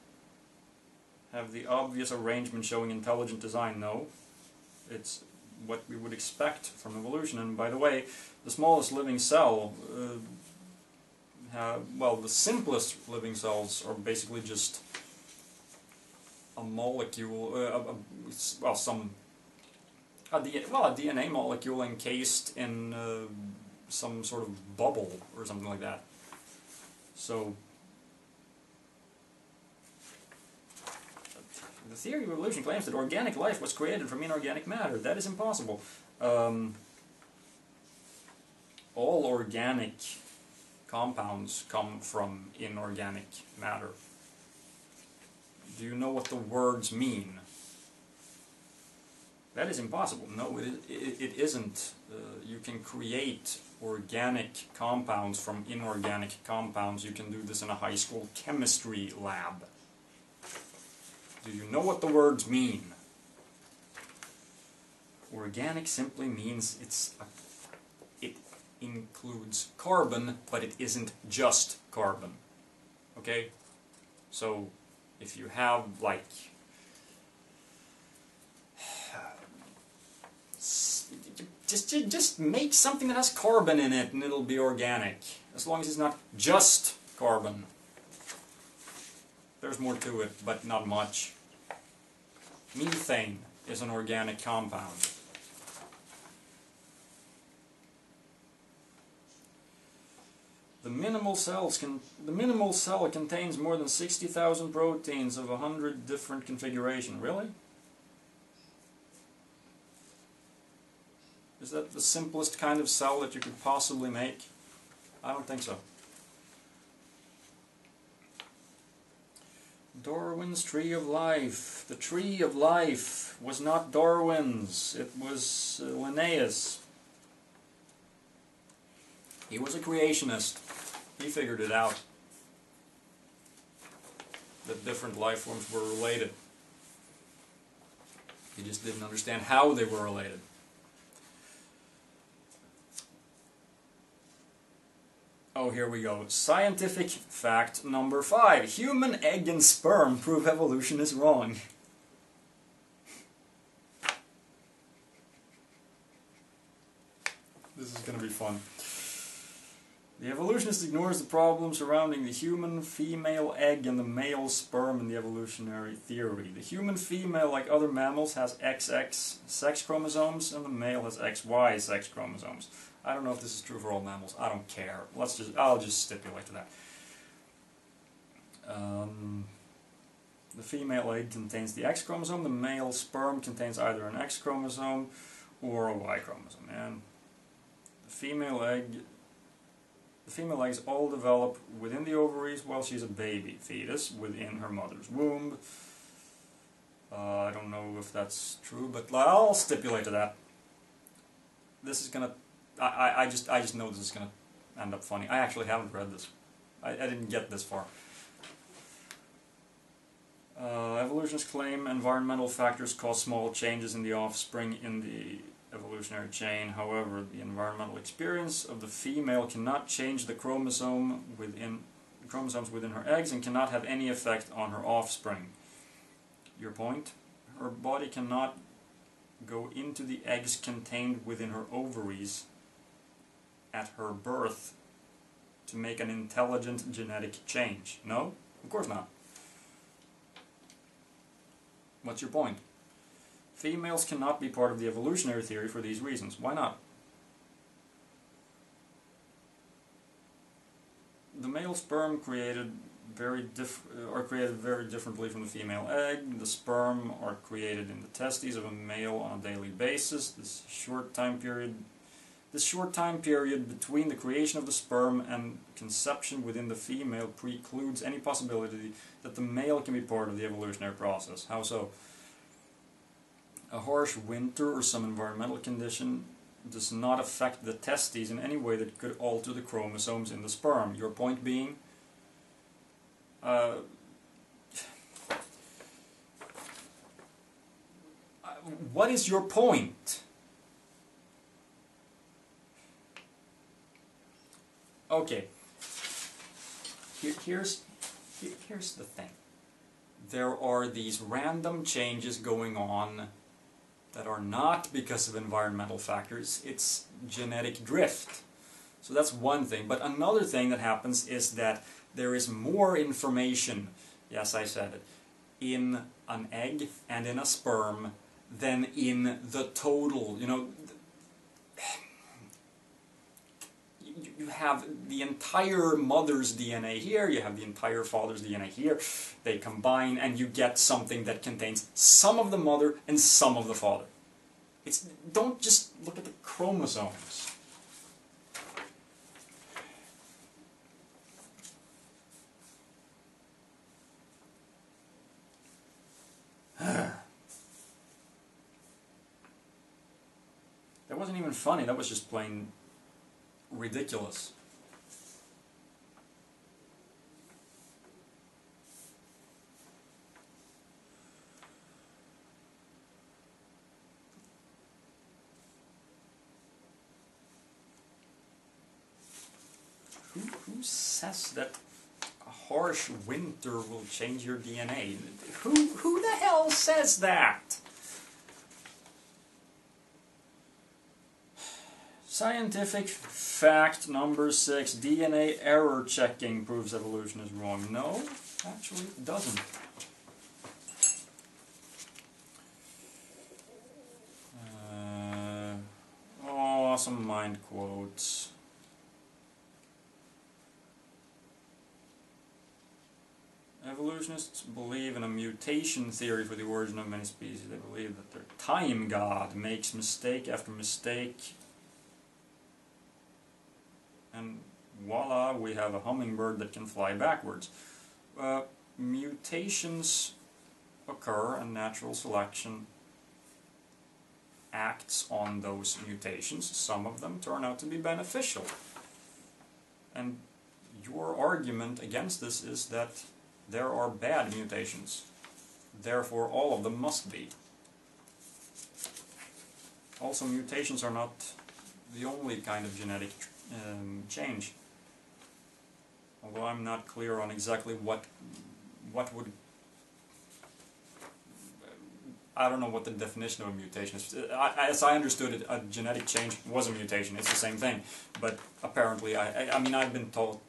have the obvious arrangement showing intelligent design. No, it's what we would expect from evolution. And by the way, the smallest living cell, well, the simplest living cells are basically just a molecule, a DNA molecule encased in some sort of bubble or something like that. So the theory of evolution claims that organic life was created from inorganic matter. That is impossible. All organic compounds come from inorganic matter. Do you know what the words mean? That is impossible. No, it isn't. You can create organic compounds from inorganic compounds. You can do this in a high school chemistry lab. Do you know what the words mean? Organic simply means it includes carbon, but it isn't just carbon. Okay? So, if you have, like, just make something that has carbon in it and it'll be organic. As long as it's not just carbon. There's more to it, but not much. Methane is an organic compound. The minimal cell contains more than 60,000 proteins of 100 different configurations. Really? Is that the simplest kind of cell that you could possibly make? I don't think so. Darwin's Tree of Life. The Tree of Life was not Darwin's. It was Linnaeus. He was a creationist. He figured it out. That different life forms were related. He just didn't understand how they were related. Oh, here we go. Scientific fact number 5. Human egg and sperm prove evolution is wrong. This is going to be fun. The evolutionist ignores the problem surrounding the human female egg and the male sperm in the evolutionary theory. The human female, like other mammals, has XX sex chromosomes, and the male has XY sex chromosomes. I don't know if this is true for all mammals. I don't care. I'll just stipulate to that. The female egg contains the X chromosome. The male sperm contains either an X chromosome or a Y chromosome. And the female eggs all develop within the ovaries while she's a baby fetus within her mother's womb. I don't know if that's true, but I'll stipulate to that. This is gonna. I just know this is gonna end up funny. I actually haven't read this. I didn't get this far. Evolutionists claim environmental factors cause small changes in the offspring in the evolutionary chain. However, the environmental experience of the female cannot change the chromosomes within her eggs and cannot have any effect on her offspring. Your point? Her body cannot go into the eggs contained within her ovaries at her birth to make an intelligent genetic change. No? Of course not. What's your point? Females cannot be part of the evolutionary theory for these reasons. Why not? The male sperm created very differently from the female egg. The sperm are created in the testes of a male on a daily basis. This short time period between the creation of the sperm and conception within the female precludes any possibility that the male can be part of the evolutionary process. How so? A harsh winter or some environmental condition does not affect the testes in any way that could alter the chromosomes in the sperm. Your point being, what is your point? Okay, here's the thing. There are these random changes going on that are not because of environmental factors. It's genetic drift. So that's one thing. But another thing that happens is that there is more information, yes, I said it, in an egg and in a sperm than in the total, you know. You have the entire mother's DNA here, you have the entire father's DNA here, they combine and you get something that contains some of the mother and some of the father. Don't just look at the chromosomes. funny, that was just plain ridiculous. Who says that a harsh winter will change your DNA? Who the hell says that? Scientific fact number 6, DNA error checking proves evolution is wrong. No, actually it doesn't. Some mind quotes. Evolutionists believe in a mutation theory for the origin of many species. They believe that their time god makes mistake after mistake. And voila, we have a hummingbird that can fly backwards. Mutations occur and natural selection acts on those mutations. Some of them turn out to be beneficial. And your argument against this is that there are bad mutations. Therefore, all of them must be. Also, mutations are not the only kind of genetic change. Although I'm not clear on exactly what would... I don't know what the definition of a mutation is. As I understood it, a genetic change was a mutation. It's the same thing. But apparently, I mean, I've been told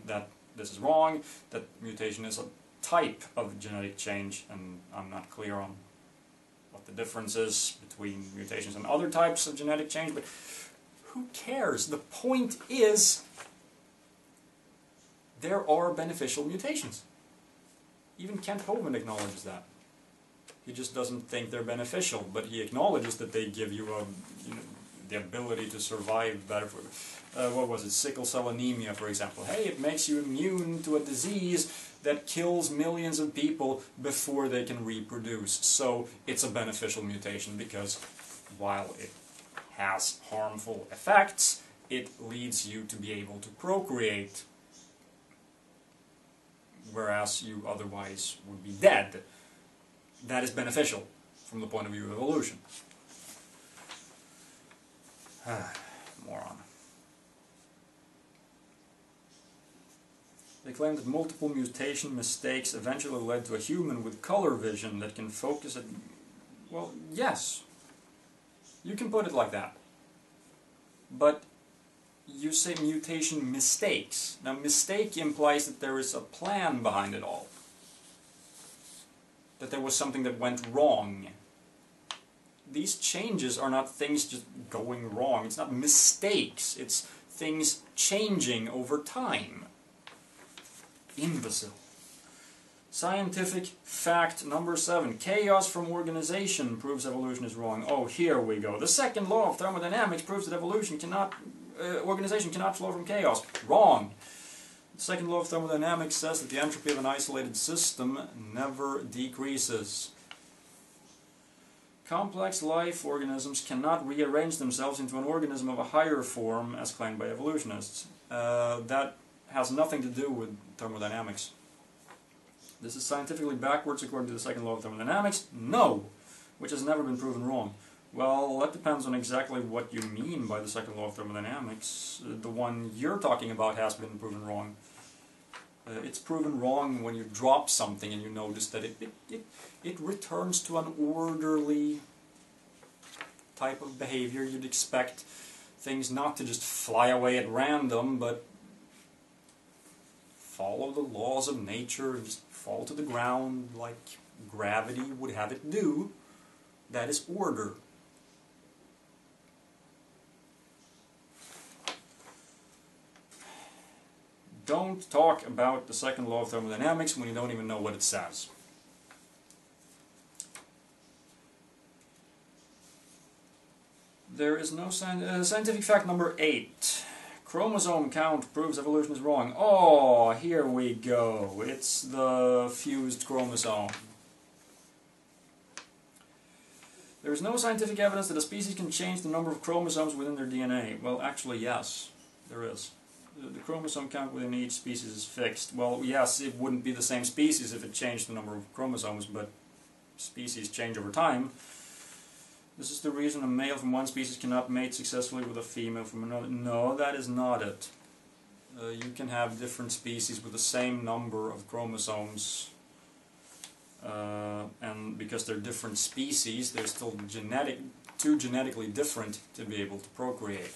that this is wrong, that mutation is a type of genetic change, and I'm not clear on what the difference is between mutations and other types of genetic change, but who cares? The point is, there are beneficial mutations. Even Kent Hovind acknowledges that. He just doesn't think they're beneficial, but he acknowledges that they give you, the ability to survive better. What was it? Sickle cell anemia, for example. Hey, it makes you immune to a disease that kills millions of people before they can reproduce. So it's a beneficial mutation because while it has harmful effects, it leads you to be able to procreate, whereas you otherwise would be dead. That is beneficial from the point of view of evolution. Moron. They claim that multiple mutation mistakes eventually led to a human with color vision that can focus at... Well, yes. You can put it like that. But you say mutation mistakes. Now, mistake implies that there is a plan behind it all. That there was something that went wrong. These changes are not things just going wrong. It's not mistakes. It's things changing over time. Imbecile. Scientific fact number 7. Chaos from organization proves evolution is wrong. Oh, here we go. The second law of thermodynamics proves that organization cannot flow from chaos. Wrong. The second law of thermodynamics says that the entropy of an isolated system never decreases. Complex life organisms cannot rearrange themselves into an organism of a higher form, as claimed by evolutionists. That has nothing to do with thermodynamics. This is scientifically backwards according to the second law of thermodynamics? No! Which has never been proven wrong. Well, that depends on exactly what you mean by the second law of thermodynamics. The one you're talking about has been proven wrong. It's proven wrong when you drop something and you notice that it returns to an orderly type of behavior. You'd expect things not to just fly away at random, but follow the laws of nature and just fall to the ground like gravity would have it do. That is order. Don't talk about the second law of thermodynamics when you don't even know what it says. There is no scientific fact number 8. Chromosome count proves evolution is wrong. Oh, here we go. It's the fused chromosome. There is no scientific evidence that a species can change the number of chromosomes within their DNA. Well, actually, yes, there is. The chromosome count within each species is fixed. Well, yes, it wouldn't be the same species if it changed the number of chromosomes, but species change over time. This is the reason a male from one species cannot mate successfully with a female from another. No, that is not it. You can have different species with the same number of chromosomes, and because they're different species, they're still too genetically different to be able to procreate.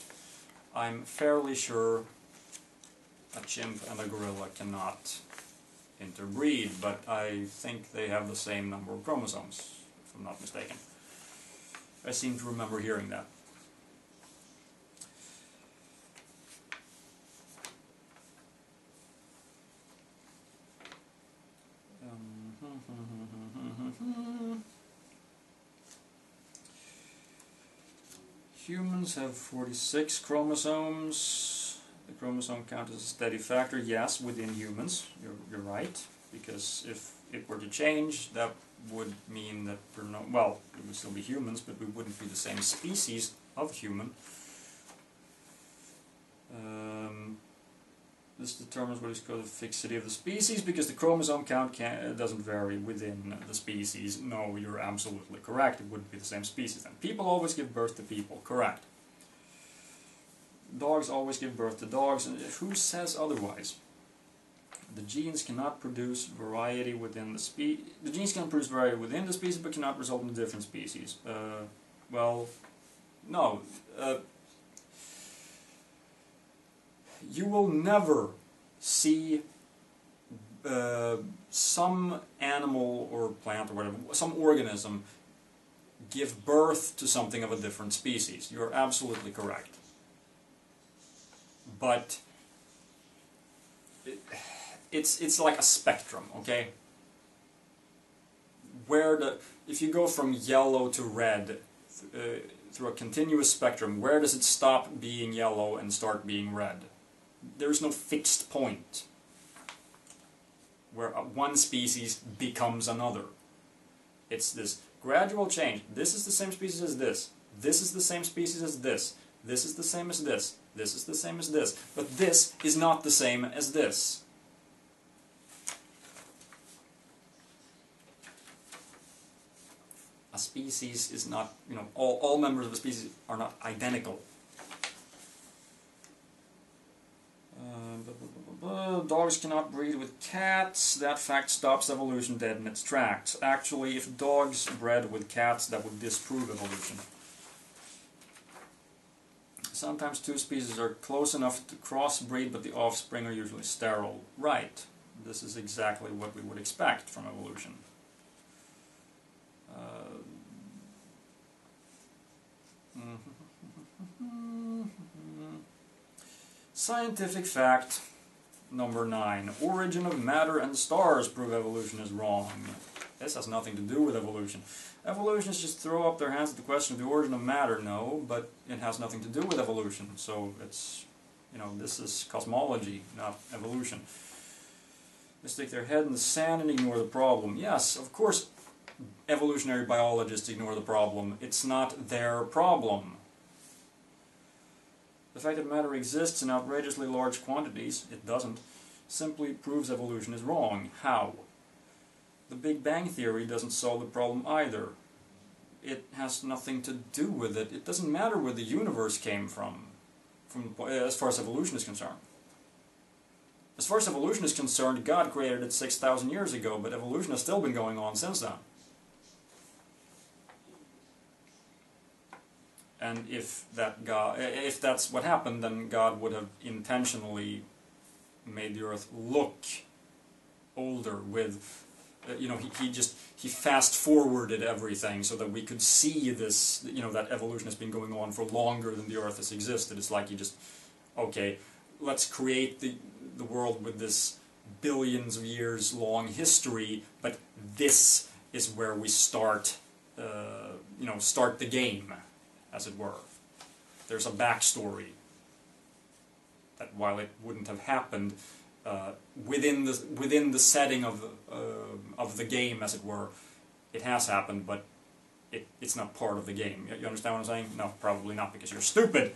I'm fairly sure a chimp and a gorilla cannot interbreed, but I think they have the same number of chromosomes, if I'm not mistaken. I seem to remember hearing that. Humans have 46 chromosomes. The chromosome count is a steady factor. Yes, within humans, you're right. Because if it were to change, that would mean that we're not, well, it would still be humans, but we wouldn't be the same species of human. This determines what is called the fixity of the species, because the chromosome count doesn't vary within the species. No, you're absolutely correct. It wouldn't be the same species. And people always give birth to people. Correct. Dogs always give birth to dogs. And who says otherwise? The genes cannot produce variety within the species. The genes can produce variety within the species, but cannot result in different species. Well, no. You will never see some animal or plant or whatever, some organism, give birth to something of a different species. You're absolutely correct. But it's like a spectrum, okay? If you go from yellow to red through a continuous spectrum, where does it stop being yellow and start being red? There's no fixed point where one species becomes another. It's this gradual change. This is the same species as this. This is the same species as this. This is the same as this. This is the same as this. But this is not the same as this. A species is not, all members of a species are not identical. Dogs cannot breed with cats. That fact stops evolution dead in its tracks. Actually, if dogs bred with cats, that would disprove evolution. Sometimes two species are close enough to crossbreed, but the offspring are usually sterile. Right. This is exactly what we would expect from evolution. Scientific fact number 9. Origin of matter and stars prove evolution is wrong. This has nothing to do with evolution. Evolutionists just throw up their hands at the question of the origin of matter. No, but it has nothing to do with evolution. So it's, this is cosmology, not evolution. They stick their head in the sand and ignore the problem. Yes, of course, evolutionary biologists ignore the problem. It's not their problem. The fact that matter exists in outrageously large quantities, it doesn't, simply proves evolution is wrong. How? The Big Bang Theory doesn't solve the problem either. It has nothing to do with it. It doesn't matter where the universe came from as far as evolution is concerned. As far as evolution is concerned, God created it 6,000 years ago, but evolution has still been going on since then. And if that's what happened, then God would have intentionally made the Earth look older with, he fast-forwarded everything so that we could see this, that evolution has been going on for longer than the Earth has existed. It's like he just, okay, let's create the world with this billions of years long history, but this is where we start, start the game, as it were. There's a backstory that while it wouldn't have happened within the setting of the game, as it were, it has happened, but it's not part of the game. You understand what I'm saying? No, probably not, because you're stupid.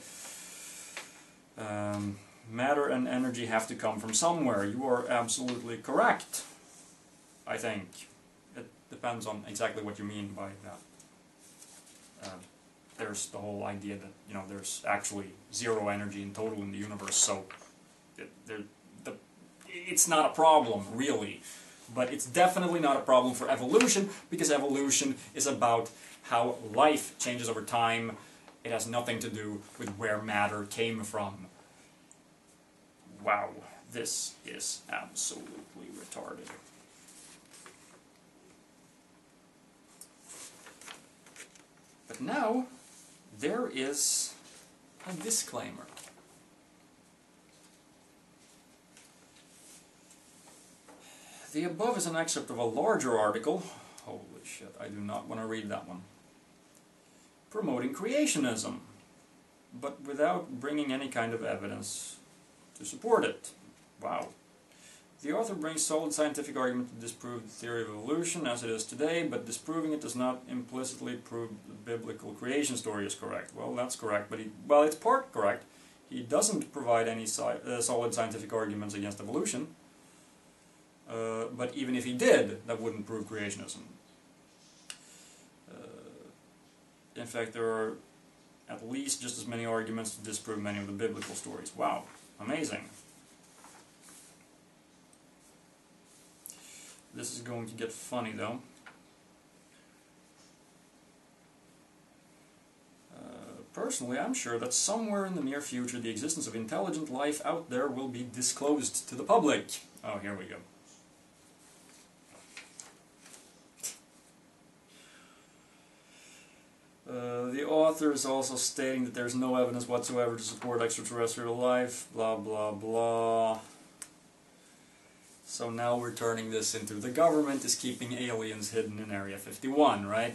Matter and energy have to come from somewhere. You are absolutely correct, I think. It depends on exactly what you mean by that. There's the whole idea that, you know, there's actually zero energy in total in the universe, so it's not a problem, really. But it's definitely not a problem for evolution, because evolution is about how life changes over time. It has nothing to do with where matter came from. Wow, this is absolutely retarded. But now, there is a disclaimer. The above is an excerpt of a larger article. Holy shit, I do not want to read that one. Promoting creationism, but without bringing any kind of evidence to support it. Wow. The author brings solid scientific argument to disprove the theory of evolution as it is today, but disproving it does not implicitly prove the biblical creation story is correct. Well, that's correct, but well, it's part correct. He doesn't provide any solid scientific arguments against evolution. But even if he did, that wouldn't prove creationism. In fact, there are at least just as many arguments to disprove many of the biblical stories. Wow, amazing. This is going to get funny, though. Personally, I'm sure that somewhere in the near future the existence of intelligent life out there will be disclosed to the public. Oh, here we go. The author is also stating that there's no evidence whatsoever to support extraterrestrial life, blah blah blah. So now we're turning this into the government is keeping aliens hidden in Area 51, right?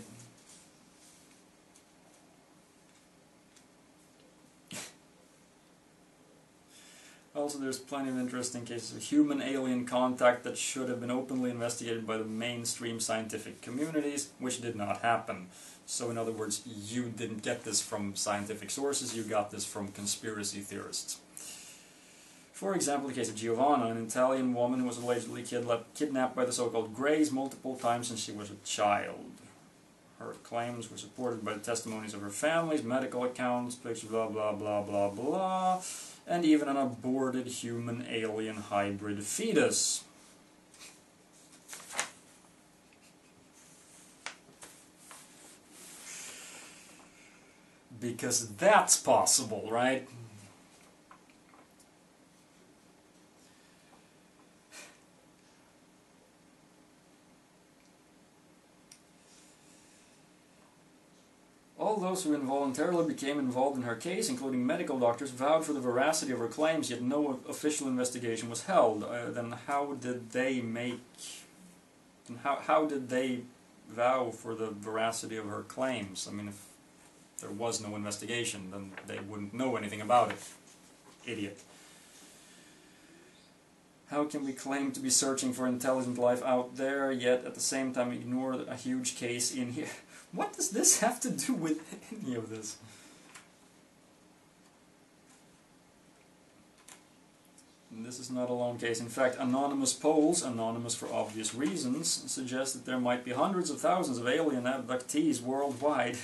Also, there's plenty of interesting cases of human-alien contact that should have been openly investigated by the mainstream scientific communities, which did not happen. So in other words, you didn't get this from scientific sources, you got this from conspiracy theorists. For example, the case of Giovanna, an Italian woman who was allegedly kidnapped by the so-called Greys multiple times since she was a child. Her claims were supported by the testimonies of her families, medical accounts, pictures, blah blah blah blah blah, and even an aborted human-alien hybrid fetus. Because that's possible, right? All those who involuntarily became involved in her case, including medical doctors, vowed for the veracity of her claims, yet no official investigation was held. Then how did they how did they vow for the veracity of her claims? I mean, if there was no investigation, then they wouldn't know anything about it. Idiot. How can we claim to be searching for intelligent life out there, yet at the same time ignore a huge case in here? What does this have to do with any of this? And this is not a lone case. In fact, anonymous polls, anonymous for obvious reasons, suggest that there might be hundreds of thousands of alien abductees worldwide.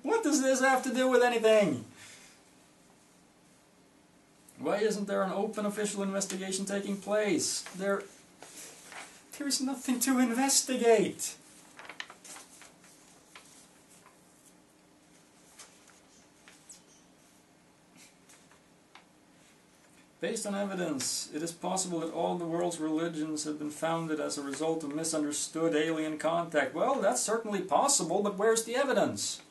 What does this have to do with anything? Why isn't there an open official investigation taking place? There is nothing to investigate. Based on evidence, it is possible that all the world's religions have been founded as a result of misunderstood alien contact. Well, that's certainly possible, but where's the evidence?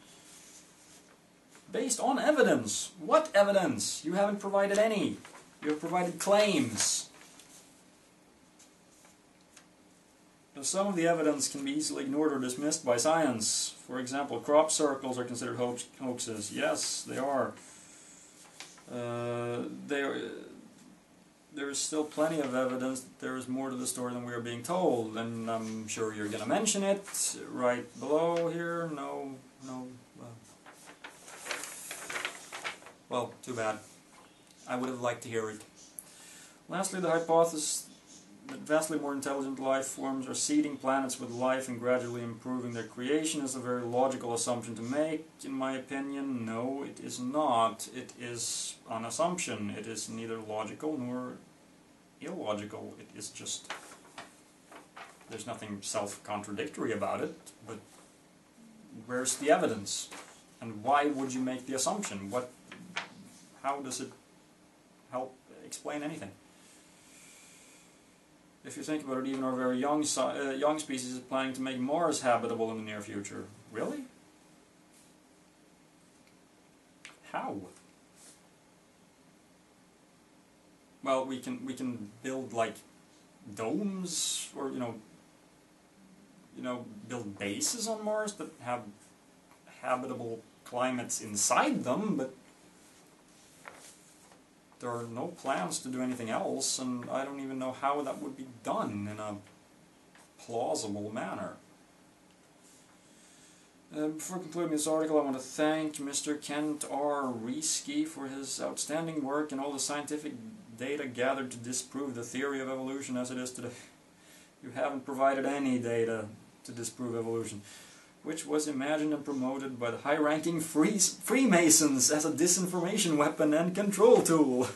Based on evidence. What evidence? You haven't provided any. You have provided claims. Now, some of the evidence can be easily ignored or dismissed by science. For example, crop circles are considered there is still plenty of evidence that there is more to the story than we are being told, and I'm sure you're going to mention it right below here. No, well, too bad. I would have liked to hear it. Lastly, the hypothesis that vastly more intelligent life forms are seeding planets with life and gradually improving their creation is a very logical assumption to make, in my opinion. No, it is not. It is an assumption. It is neither logical nor illogical. It is just... there's nothing self-contradictory about it, but where's the evidence? And why would you make the assumption? How does it help explain anything? If you think about it, even our very young species is planning to make Mars habitable in the near future. Really? How? Well, we can build like domes, or build bases on Mars that have habitable climates inside them, but there are no plans to do anything else, and I don't even know how that would be done in a plausible manner. Before concluding this article, I want to thank Mr. Kent R. Reesky for his outstanding work and all the scientific data gathered to disprove the theory of evolution as it is today. You haven't provided any data to disprove evolution, which was imagined and promoted by the high-ranking Freemasons as a disinformation weapon and control tool.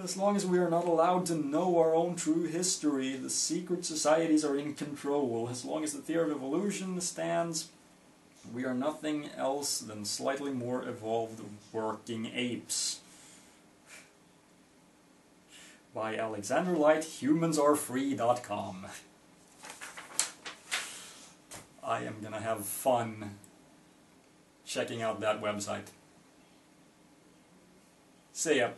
As long as we are not allowed to know our own true history, the secret societies are in control. As long as the theory of evolution stands, we are nothing else than slightly more evolved working apes. By Alexander Light, humansarefree.com. I am gonna have fun checking out that website. See ya.